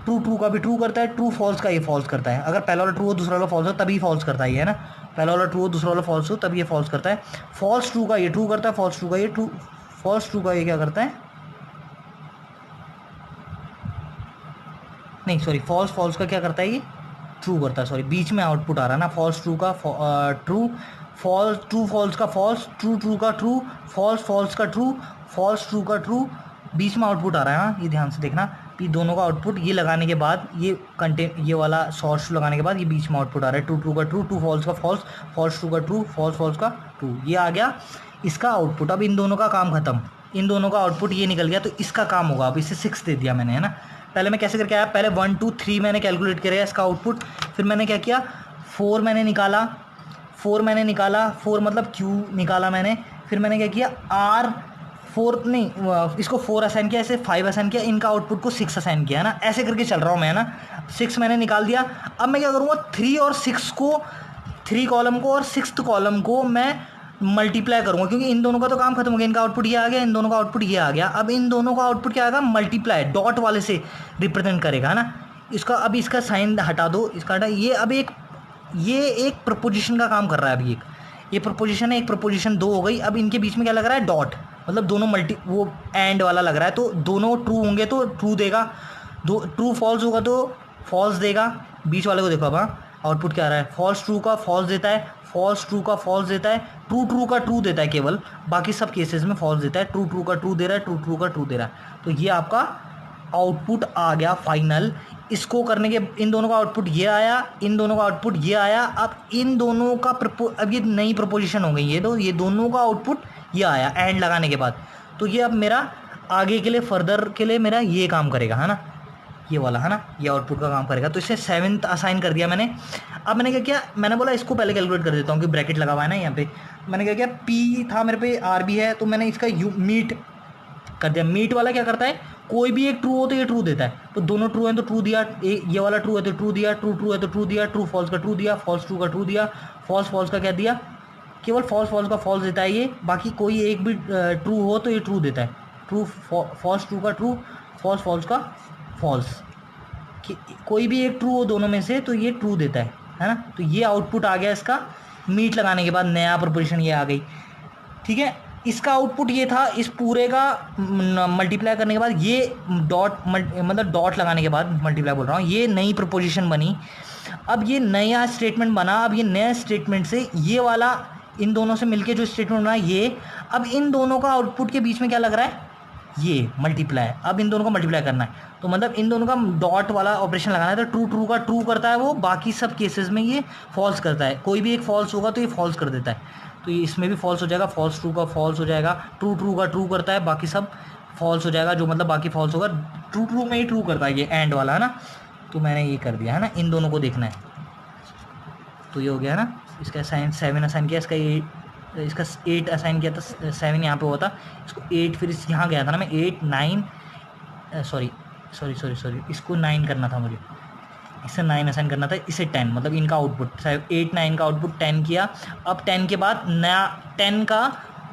ट्रू ट्रू का भी ट्रू करता है, ट्रू फॉल्स का ये फॉल्स करता है। अगर पहला वाला ट्रू हो दूसरा वाला फॉल्स हो तभी फॉल्स करता है, है ना। पहला वाला ट्रू हो दूसरा वाला फॉल्स हो तब ये फॉल्स करता है। फॉल्स ट्रू का ये ट्रू करता है, फॉल्स ट्रू का ये ट्रू, फॉल्स ट्रू का ये क्या करता है, नहीं सॉरी, फॉल्स फॉल्स का क्या करता है, ये ट्रू करता है। सॉरी, बीच में आउटपुट आ रहा है ना, फॉल्स ट्रू का ट्रू, फॉल्स ट्रू फॉल्स का फॉल्स, ट्रू ट्रू का ट्रू, फॉल्स फॉल्स का ट्रू, फॉल्स ट्रू का ट्रू, बीच में आउटपुट आ रहा है। हाँ, ये ध्यान से देखना कि दोनों का आउटपुट ये लगाने के बाद, ये कंटेंट ये वाला सोर्स लगाने के बाद ये बीच में आउटपुट आ रहा है, ट्रू ट्रू का ट्रू, ट्रू फॉल्स का फॉल्स, फॉल्स ट्रू का ट्रू, फॉल्स फॉल्स का ट्रू, ये आ गया इसका आउटपुट। अब इन दोनों का काम खत्म, इन दोनों का आउटपुट ये निकल गया, तो इसका काम होगा। अब इसे 6 दे दिया मैंने, है ना। पहले मैं कैसे करके आया, पहले 1 2 3 मैंने कैलकुलेट किया इसका आउटपुट, फिर मैंने क्या किया, 4 मैंने निकाला, 4 मतलब क्यू निकाला मैंने, फिर मैंने क्या किया, आर 4 नहीं, इसको 4 असाइन किया, ऐसे 5 असाइन किया, इनका आउटपुट को 6 असाइन किया, है ना। ऐसे करके चल रहा हूँ मैं, है ना। 6 मैंने निकाल दिया। अब मैं क्या करूँगा, 3 और 6 को, 3 कॉलम को और 6th कॉलम को मैं मल्टीप्लाई करूँगा, क्योंकि इन दोनों का तो काम खत्म हो गया, इनका आउटपुट ये आ गया, इन दोनों का आउटपुट ये आ गया। अब इन दोनों का आउटपुट क्या आएगा, मल्टीप्लाई, डॉट वाले से रिप्रेजेंट करेगा, है ना। इसका अब इसका साइन हटा दो, इसका हटा, ये अब ये एक प्रपोजिशन का काम कर रहा है। अभी ये प्रपोजिशन है, एक प्रपोजिशन 2 हो गई। अब इनके बीच में क्या लग रहा है, डॉट, मतलब दोनों वो एंड वाला लग रहा है, तो दोनों ट्रू होंगे तो ट्रू देगा, दो ट्रू फॉल्स होगा तो फॉल्स देगा। बीच वाले को देखो अब, हाँ आउटपुट क्या आ रहा है, फॉल्स ट्रू का फॉल्स देता है, फॉल्स ट्रू का फॉल्स देता है, ट्रू ट्रू का ट्रू देता है केवल, बाकी सब केसेस में फॉल्स देता है, ट्रू ट्रू का ट्रू दे रहा है, ट्रू ट्रू का ट्रू दे रहा है। तो ये आपका आउटपुट आ गया फाइनल। इसको करने के, इन दोनों का आउटपुट ये आया, इन दोनों का आउटपुट ये आया। अब इन दोनों का अब ये नई प्रपोजिशन हो गई, ये दोनों का आउटपुट ये आया एंड लगाने के बाद। तो ये अब मेरा आगे के लिए, फर्दर के लिए मेरा ये काम करेगा, है ना, ये वाला, है ना, ये आउटपुट का काम करेगा। तो इसे 7th असाइन कर दिया मैंने। अब मैंने क्या किया, मैंने बोला इसको पहले कैलकुलेट कर देता हूँ कि ब्रैकेट लगा हुआ है ना यहाँ पे। मैंने क्या किया, पी था मेरे पे, आर भी है, तो मैंने इसका मीट कर दिया। मीट वाला क्या करता है, कोई भी एक ट्रू हो तो ये ट्रू देता है, तो दोनों ट्रू हैं तो ट्रू दिया, ये वाला ट्रू है तो ट्रू दिया, ट्रू ट्रू है तो ट्रू दिया, ट्रू फॉल्स का ट्रू दिया, फॉल्स ट्रू का ट्रू दिया, फॉल्स फॉल्स का क्या दिया, केवल फॉल्स फॉल्स का फॉल्स देता है ये, बाकी कोई एक भी ट्रू हो तो ये ट्रू देता है, ट्रू फॉल्स ट्रू का ट्रू, फॉल्स फॉल्स का फॉल्स, कोई भी एक ट्रू हो दोनों में से तो ये ट्रू देता है ना। तो ये आउटपुट आ गया इसका, मीट लगाने के बाद नया प्रपोजिशन ये आ गई, ठीक है। इसका आउटपुट ये था, इस पूरे का मल्टीप्लाई करने के बाद ये डॉट, मतलब डॉट लगाने के बाद मल्टीप्लाई बोल रहा हूँ, ये नई प्रपोजिशन बनी। अब ये नया स्टेटमेंट बना, अब ये नए स्टेटमेंट से ये वाला, इन दोनों से मिलके जो स्टेटमेंट बना ये, अब इन दोनों का आउटपुट के बीच में क्या लग रहा है, ये मल्टीप्लाई। अब इन दोनों का मल्टीप्लाई करना है, तो मतलब इन दोनों का डॉट वाला ऑपरेशन लगाना है, तो ट्रू ट्रू का ट्रू करता है वो, बाकी सब केसेस में ये फॉल्स करता है, कोई भी एक फॉल्स होगा तो ये फॉल्स कर देता है। तो ये इसमें भी फॉल्स हो जाएगा, फॉल्स ट्रू का फॉल्स हो जाएगा, ट्रू ट्रू का ट्रू करता है, बाकी सब फॉल्स हो जाएगा, जो मतलब बाकी फॉल्स होगा, ट्रू ट्रू में ही ट्रू करता है ये एंड वाला, है ना। तो मैंने ये कर दिया, है ना, इन दोनों को देखना है। तो ये हो गया ना, इसका साइन 7 असाइन किया, इसका ये इसका 8 असाइन किया था, 7 यहाँ पे हुआ था, इसको 8 फिर इस यहाँ गया था ना मैं 8 9 सॉरी इसको 9 करना था मुझे, इसे 9 असाइन करना था, इसे 10, मतलब इनका आउटपुट 8 9 का आउटपुट 10 किया। अब 10 के बाद नया 10 का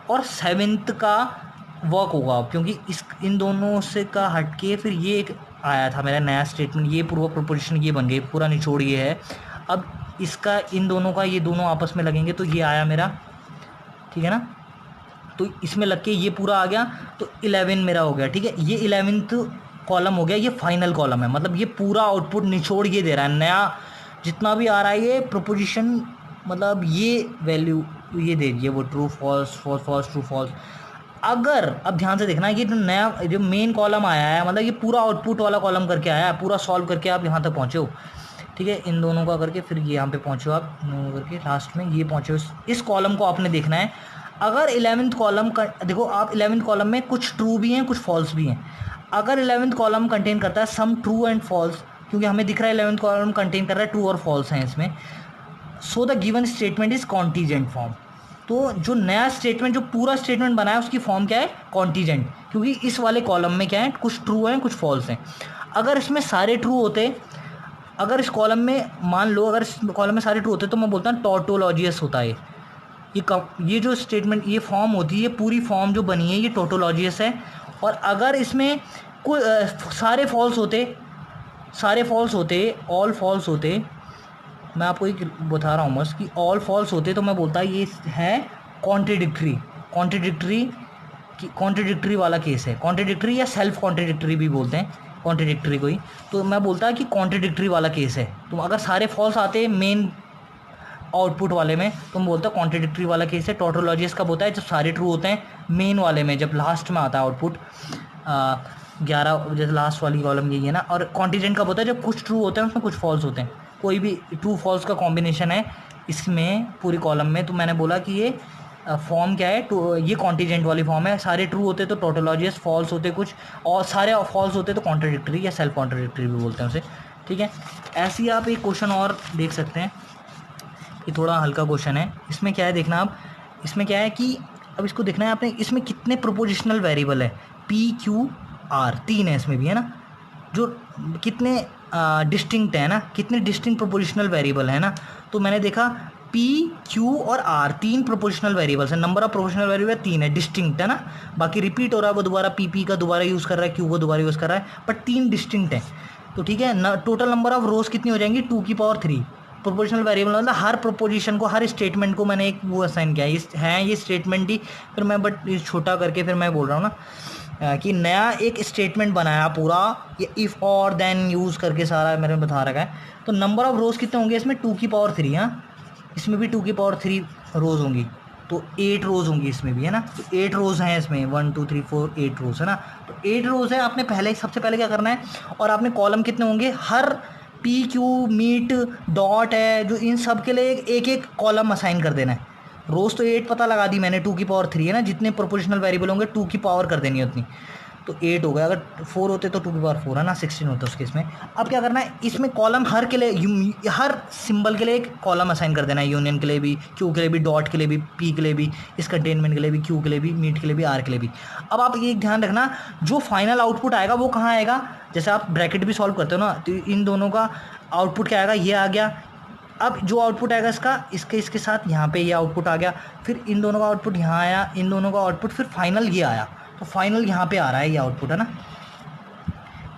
और 7th का वर्क होगा, क्योंकि इन दोनों से का हट के फिर ये एक आया था मेरा नया स्टेटमेंट, ये पूर्व प्रोपोजिशन ये बन गई, पूरा निचोड़ ये है। अब इसका इन दोनों का ये दोनों आपस में लगेंगे तो ये आया मेरा, ठीक है ना, तो इसमें लग के ये पूरा आ गया, तो 11 मेरा हो गया, ठीक है। ये 11th कॉलम हो गया, ये फाइनल कॉलम है, मतलब ये पूरा आउटपुट निचोड़ ये दे रहा है, नया जितना भी आ रहा है ये प्रोपोजिशन, मतलब ये वैल्यू ये दे रही है वो true false false false true false. अगर अब ध्यान से देखना, ये जो नया जो मेन कॉलम आया है, मतलब ये पूरा आउटपुट वाला कॉलम करके आया है, पूरा सॉल्व करके आप यहाँ तक पहुँचे हो, ठीक है। इन दोनों का करके फिर ये यहाँ पे पहुँचे हो आप, करके लास्ट में ये पहुँचे हो। इस कॉलम को आपने देखना है। अगर 11th कॉलम का देखो आप, 11th कॉलम में कुछ ट्रू भी हैं कुछ फॉल्स भी हैं। अगर 11th कॉलम कंटेन करता है सम ट्रू एंड फॉल्स, क्योंकि हमें दिख रहा है 11th कॉलम कंटेन कर रहा है ट्रू और फॉल्स हैं इसमें, so the given statement is contingent form. तो जो नया स्टेटमेंट, जो पूरा स्टेटमेंट बना है उसकी फॉर्म क्या है, कॉन्टीजेंट, क्योंकि इस वाले कॉलम में क्या है, कुछ ट्रू हैं कुछ फॉल्स हैं। अगर इसमें सारे ट्रू होते, अगर इस कॉलम में मान लो अगर इस कॉलम में सारे ट्रू होते तो मैं बोलता हूँ टोटोलॉजियस होता है। ये जो स्टेटमेंट ये फॉर्म होती है, ये पूरी फॉर्म जो बनी है ये टोटोलॉजियस है। और अगर इसमें कोई सारे फॉल्स होते ऑल फॉल्स होते, मैं आपको एक बता रहा हूँ बस कि ऑल फॉल्स होते तो मैं बोलता ये है कॉन्ट्रडिक्टरी वाला केस है। कॉन्ट्रडिक्टरी या सेल्फ कॉन्ट्रडिक्टरी भी बोलते हैं कॉन्ट्रडिक्टरी को ही, तो मैं बोलता कि कॉन्ट्रडिक्टरी वाला केस है। तो अगर सारे फॉल्स आते मेन आउटपुट वाले में तो मैं बोलता कॉन्ट्रडिक्टरी वाला केस है। टोटोलॉजियस कब होता है, जब सारे ट्रू होते हैं मेन वाले में, जब लास्ट में आता है आउटपुट 11, जैसे लास्ट वाली कॉलम यही है ना। और कॉन्टीजेंट कब होता है, जब कुछ ट्रू होते हैं उसमें कुछ फॉल्स होते हैं, कोई भी ट्रू फॉल्स का कॉम्बिनेशन है इसमें पूरी कॉलम में। तो मैंने बोला कि ये फॉर्म क्या है, ये कॉन्टीजेंट वाली फॉर्म है। सारे ट्रू होते तो टोटोलॉजियस, फॉल्स होते कुछ और सारे फॉल्स होते तो कॉन्ट्रडिक्टरी या सेल्फ कॉन्ट्रडिक्टरी भी बोलते हैं उसे, ठीक है। ऐसे ही आप एक क्वेश्चन और देख सकते हैं, ये थोड़ा हल्का क्वेश्चन है। इसमें क्या है देखना आप, इसमें क्या है कि अब इसको देखना है आपने, इसमें कितने प्रोपोजिशनल वेरिएबल है, पी क्यू आर 3 है इसमें भी, है ना, जो कितने डिस्टिंक्ट है ना, कितने डिस्टिंक्ट प्रोपोजिशनल वेरिएबल है ना। तो मैंने देखा पी क्यू और आर 3 प्रोपोजिशनल वेरिएबल्स है, नंबर ऑफ प्रोपोजिशनल वेरिएबल 3 है, डिस्टिंक्ट है ना। बाकी रिपीट हो रहा है, वो दोबारा पी का दोबारा यूज़ कर रहा है, क्यू को दोबारा यूज़ कर रहा है, बट 3 डिस्टिंक्ट है। तो ठीक है, टोटल नंबर ऑफ रोज कितनी हो जाएंगी, 2⁻3। प्रोपोजिशनल वेरिएबल मतलब हर प्रोपोजिशन को, हर स्टेटमेंट को मैंने एक वो असाइन किया है, ये स्टेटमेंट ही, फिर मैं बट छोटा करके फिर मैं बोल रहा हूँ ना कि नया एक स्टेटमेंट बनाया पूरा, ये इफ़ और देन यूज़ करके सारा मैंने बता रखा है। तो नंबर ऑफ रोज़ कितने होंगे इसमें, 2⁻3। हाँ, इसमें भी 2⁻3 रोज़ होंगी, तो 8 रोज़ होंगी इसमें भी, है ना। तो 8 रोज़ हैं इसमें, 1 2 3 4 8 रोज़ है ना। तो 8 रोज़ है, आपने पहले सबसे पहले क्या करना है, और आपने कॉलम कितने होंगे, हर पी क्यू मीट डॉट है जो, इन सब के लिए एक एक कॉलम असाइन कर देना है। रोज़ तो 8 पता लगा दी मैंने, 2⁻3 है ना, जितने प्रोपोजिशनल वेरिएबल होंगे 2 की पावर कर देनी है उतनी, तो 8 हो गया। अगर 4 होते तो 2⁻4 है ना, 16 होता है उसके इसमें। अब क्या करना है, इसमें कॉलम हर के लिए, हर सिंबल के लिए एक कॉलम असाइन कर देना है, यूनियन के लिए भी, क्यू के लिए भी, डॉट के लिए भी, पी के लिए भी, इस कंटेनमेंट के लिए भी, क्यू के लिए भी, मीट के लिए भी, आर के लिए भी। अब आप ये ध्यान रखना, जो फाइनल आउटपुट आएगा वो कहाँ आएगा, जैसे आप ब्रैकेट भी सॉल्व करते हो ना, तो इन दोनों का आउटपुट क्या आएगा, ये आ गया। अब जो आउटपुट आएगा इसका, इसके साथ यहाँ पे ये आउटपुट आ गया, फिर इन दोनों का आउटपुट यहाँ आया, इन दोनों का आउटपुट, फिर फाइनल ये आया। तो फाइनल यहाँ पे आ रहा है ये आउटपुट, है ना,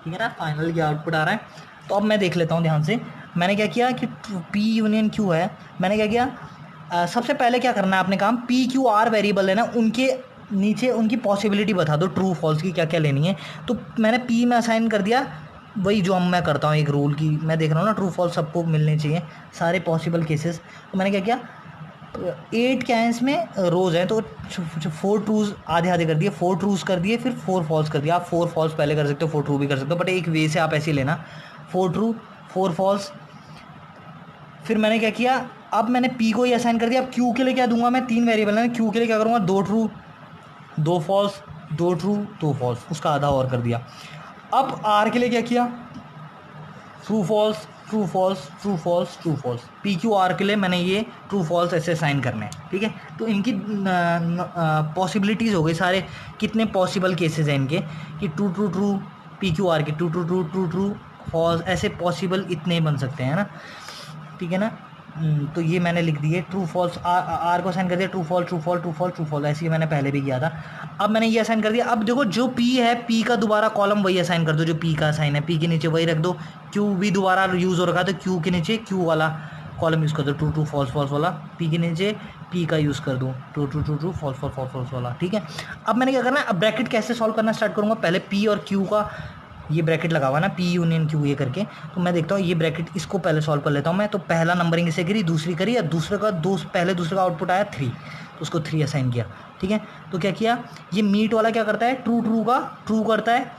ठीक है ना, फाइनल ये आउटपुट आ रहा है। तो अब मैं देख लेता हूँ ध्यान से, मैंने क्या किया कि पी यूनियन क्यू है, मैंने क्या किया, सबसे पहले क्या करना है आपने काम, पी क्यू आर वेरिएबल है ना, उनके नीचे उनकी पॉसिबिलिटी बता दो ट्रू फॉल्स की, क्या क्या लेनी है। तो मैंने पी में असाइन कर दिया, वही जो मैं करता हूँ एक रूल की, मैं देख रहा हूँ ना ट्रू फॉल्स सबको मिलने चाहिए, सारे पॉसिबल केसेस। तो मैंने क्या किया, 8 क्या है इसमें रोज़ हैं, तो 4 ट्रूज आधे आधे कर दिए, 4 ट्रूज कर दिए, फिर 4 फॉल्स कर दिया। आप 4 फॉल्स पहले कर सकते हो, 4 ट्रू भी कर सकते हो, बट एक वे से आप ऐसे ही लेना, 4 ट्रू 4 फॉल्स। फिर मैंने क्या किया, अब मैंने पी को ही असाइन कर दिया। अब क्यू के लिए क्या दूंगा मैं, 3 वेरिएबल है, क्यू के लिए क्या करूँगा, 2 ट्रू 2 फॉल्स, 2 ट्रू 2 फॉल्स, उसका आधा और कर दिया। अब आर के लिए क्या किया, true false true false true false true false, P Q R के लिए मैंने ये ट्रू फॉल्स ऐसे असाइन करने हैं, ठीक है। तो इनकी पॉसिबिलिटीज़ हो गई, सारे कितने पॉसिबल केसेस हैं इनके कि true true true P Q R के, true true true true true false, ऐसे पॉसिबल इतने बन सकते हैं ना, ठीक है ना। तो ये मैंने लिख दिए ट्रू फॉल्स, आर को असाइन कर दिया true false true false true false true false, ऐसे ही मैंने पहले भी किया था। अब मैंने ये असाइन कर दिया। अब देखो जो पी है, पी का दोबारा कॉलम वही असाइन कर दो जो पी का असाइन है, पी के नीचे वही रख दो। क्यू भी दोबारा यूज़ हो रखा है तो क्यू के नीचे क्यू वाला कॉलम यूज़ कर दो, ट्रू ट्रू फॉल्स फॉल्स वाला, पी के नीचे पी का यूज़ कर दो, true true true true false false false false वाला, ठीक है। अब मैंने क्या करना है, अब ब्रैकेट कैसे सॉल्व करना स्टार्ट करूँगा, पहले पी और क्यू का ये ब्रैकेट लगा हुआ ना, पी यूनियन क्यू ये करके, तो मैं देखता हूँ ये ब्रैकेट, इसको पहले सॉल्व कर लेता हूँ मैं। तो पहला नंबरिंग इसे करी, दूसरी करी, या दूसरे का पहले दूसरे का आउटपुट आया 3, तो उसको 3 असाइन किया, ठीक है। तो क्या किया, ये मीट वाला क्या करता है, ट्रू ट्रू का ट्रू करता है,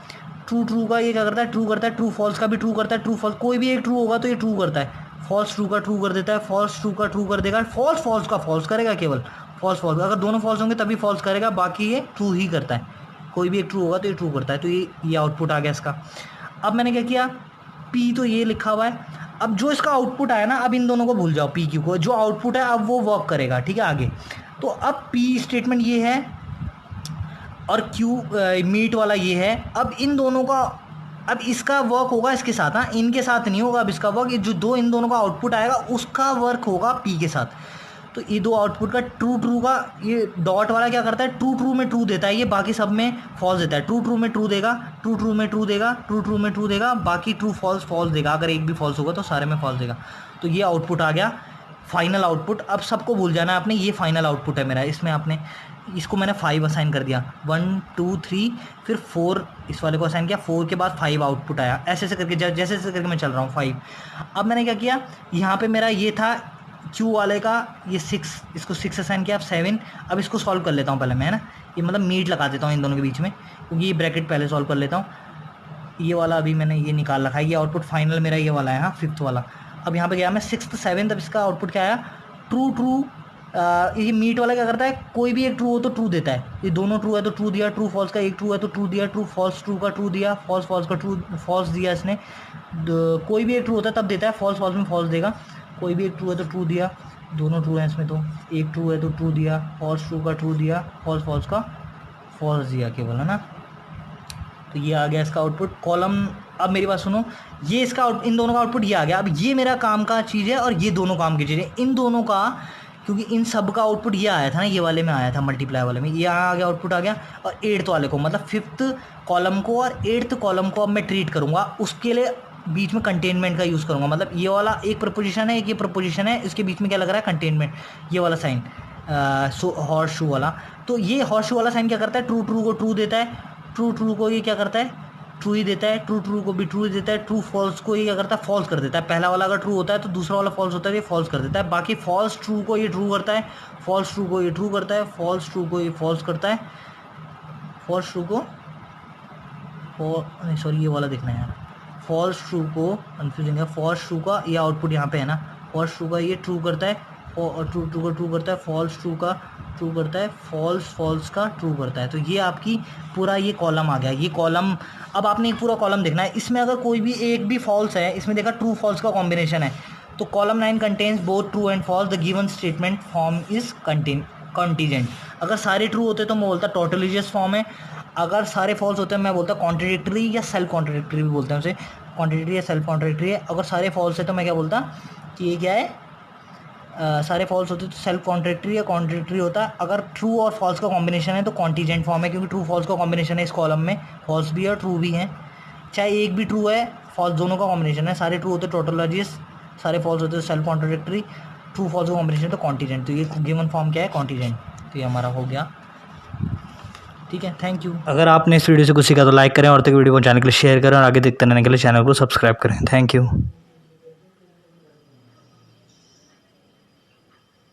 ट्रू ट्रू का ये क्या करता है, ट्रू करता है, ट्रू फॉल्स का भी ट्रू करता है, ट्रू फॉल्स कोई भी एक ट्रू होगा तो ये ट्रू करता है, फॉल्स ट्रू का ट्रू कर देता है, फॉल्स ट्रू का ट्रू कर देगा, फॉल्स फॉल्स का फॉल्स करेगा, केवल फॉल्स फॉल्स, अगर दोनों फॉल्स होंगे तभी फॉल्स करेगा, बाकी ये ट्रू ही करता है, कोई भी एक ट्रू होगा तो ये ट्रू करता है। तो ये आउटपुट आ गया इसका। अब मैंने क्या किया, पी तो ये लिखा हुआ है, अब जो इसका आउटपुट आया ना, अब इन दोनों को भूल जाओ, पी क्यू को, जो आउटपुट है अब वो वर्क करेगा, ठीक है आगे। तो अब पी स्टेटमेंट ये है और क्यू मीट वाला ये है, अब इन दोनों का, अब इसका वर्क होगा इसके साथ, हाँ इनके साथ नहीं होगा अब इसका वर्क, ये जो दो इन दोनों का आउटपुट आएगा उसका वर्क होगा पी के साथ। तो ये दो आउटपुट का ट्रू ट्रू का, ये डॉट वाला क्या करता है, ट्रू ट्रू में ट्रू देता है, ये बाकी सब में फॉल्स देता है, ट्रू ट्रू में ट्रू देगा, ट्रू ट्रू में ट्रू देगा, ट्रू ट्रू में ट्रू देगा, बाकी ट्रू फॉल्स फॉल्स देगा, अगर एक भी फॉल्स होगा तो सारे में फॉल्स देगा। तो ये आउटपुट आ गया फाइनल आउटपुट। अब सबको भूल जाना है आपने, ये फाइनल आउटपुट है मेरा, इसमें आपने इसको मैंने 5 असाइन कर दिया, 1 2 3 फिर 4 इस वाले को असाइन किया, 4 के बाद 5 आउटपुट आया, ऐसे ऐसे करके जैसे जैसे करके मैं चल रहा हूँ 5। अब मैंने क्या किया, यहाँ पे मेरा ये था क्यू वाले का, ये 6, इसको 6 असाइन किया, अब 7। अब इसको सॉल्व कर लेता हूँ पहले मैं, है ना, ये मतलब मीट लगा देता हूँ इन दोनों के बीच में, क्योंकि ये ब्रैकेट पहले सॉल्व कर लेता हूँ। ये वाला अभी मैंने ये निकाल रखा है, ये आउटपुट फाइनल मेरा ये वाला है, हाँ 5th वाला। अब यहाँ पे गया मैं 6th 7th, अब इसका आउटपुट क्या आया, ट्रू ट्रू। ये मीट वाला क्या करता है, कोई भी एक ट्रू हो तो ट्रू देता है, ये दोनों ट्रू है तो ट्रू दिया, ट्रू फॉल्स का एक ट्रू है तो ट्रू दिया, ट्रू फॉल्स ट्रू का ट्रू दिया, फॉल्स फॉल्स का ट्रू फॉल्स दिया इसने, कोई भी एक ट्रू होता है तब देता है, फॉल्स फॉल्स में फॉल्स देगा, कोई भी एक ट्रू है तो ट्रू दिया, दोनों ट्रू हैं इसमें, तो एक ट्रू है तो ट्रू दिया, फॉल्स ट्रू का ट्रू दिया, फॉल्स फॉल्स का फॉल्स दिया केवल, है ना। तो ये आ गया इसका आउटपुट कॉलम। अब मेरी बात सुनो, ये इसका इन दोनों का आउटपुट ये आ गया। अब ये मेरा काम का चीज़ है और ये दोनों काम की चीज़ है, इन दोनों का, क्योंकि इन सब का आउटपुट ये आया था ना, ये वाले में आया था मल्टीप्लाई वाले में, ये आ गया आउटपुट आ गया। और 8th वाले को, मतलब 5th कॉलम को और 8th कॉलम को अब मैं ट्रीट करूँगा, उसके लिए बीच में कंटेनमेंट का यूज़ करूँगा, मतलब ये वाला एक प्रपोजिशन है, एक ये प्रपोजिशन है, इसके बीच में क्या लग रहा है, कंटेनमेंट, ये वाला साइन हॉर्स शू वाला। तो ये हॉर्स शू वाला साइन क्या करता है, ट्रू ट्रू को ट्रू देता है, ट्रू ट्रू को ये क्या करता है, ट्रू ही देता है, ट्रू ट्रू को भी ट्रू ही देता है, ट्रू फॉल्स को ये क्या करता है, फॉल्स कर देता है। पहला वाला अगर ट्रू होता है तो दूसरा वाला फॉल्स होता है, ये फॉल्स कर देता है। बाकी फॉल्स ट्रू को ये ट्रू करता है, फॉल्स ट्रू को ये ट्रू करता है, फॉल्स ट्रू को ये फॉल्स करता है, फॉल्स ट्रू को नहीं सॉरी ये वाला देखना है यार, फॉल्स ट्रू को कन्फ्यूजिंग है, फॉल्स ट्रू का ये आउटपुट यहाँ पे है ना, फॉल्स ट्रू का ये ट्रू करता है, ट्रू ट्रू का ट्रू करता है, फॉल्स ट्रू का ट्रू करता है, फॉल्स फॉल्स का ट्रू करता है। तो ये आपकी पूरा ये कॉलम आ गया। ये कॉलम, अब आपने एक पूरा कॉलम देखना है, इसमें अगर कोई भी एक भी फॉल्स है, इसमें देखा ट्रू फॉल्स का कॉम्बिनेशन है, तो column 9 contains both true and false, the given statement form is contingent. अगर सारे ट्रू होते तो मैं बोलता टोटलिजियस फॉर्म है, अगर सारे फॉल्स होते हैं मैं बोलता कॉन्ट्रडिक्टरी या सेल्फ कॉन्ट्रडिक्टरी भी बोलते हैं उसे, कॉन्ट्रडिक्टरी या सेल्फ कॉन्ट्रडिक्टरी है। अगर सारे फॉल्स है तो मैं क्या बोलता कि ये क्या है, सारे फॉल्स होते तो सेल्फ कॉन्ट्रडिक्टरी या कॉन्ट्रडिक्टरी होता है। अगर ट्रू और फॉल्स का कॉम्बिनेशन है तो कॉन्टीजेंट फॉर्म है, क्योंकि ट्रू फॉल्स का कॉम्बिनेशन है इस कॉलम में, फॉल्स भी है और ट्रू भी है। चाहे एक भी ट्रू है, फॉल्स दोनों का कॉम्बिनेशन है, सारे ट्रू होते टोटोलॉजियस, सारे फॉल्स होते सेल्फ कॉन्ट्रडिक्टरी, ट्रू फॉल्स का कॉम्बिनेशन तो कॉन्टीजेंट। तो ये गिवन फॉर्म क्या है, कॉन्टीजेंट। तो ये हमारा हो गया, ठीक है, थैंक यू। अगर आपने इस वीडियो से कुछ सीखा तो लाइक करें और तक वीडियो को चैनल के लिए शेयर करें और आगे देखते रहने के लिए चैनल को सब्सक्राइब करें। Thank you.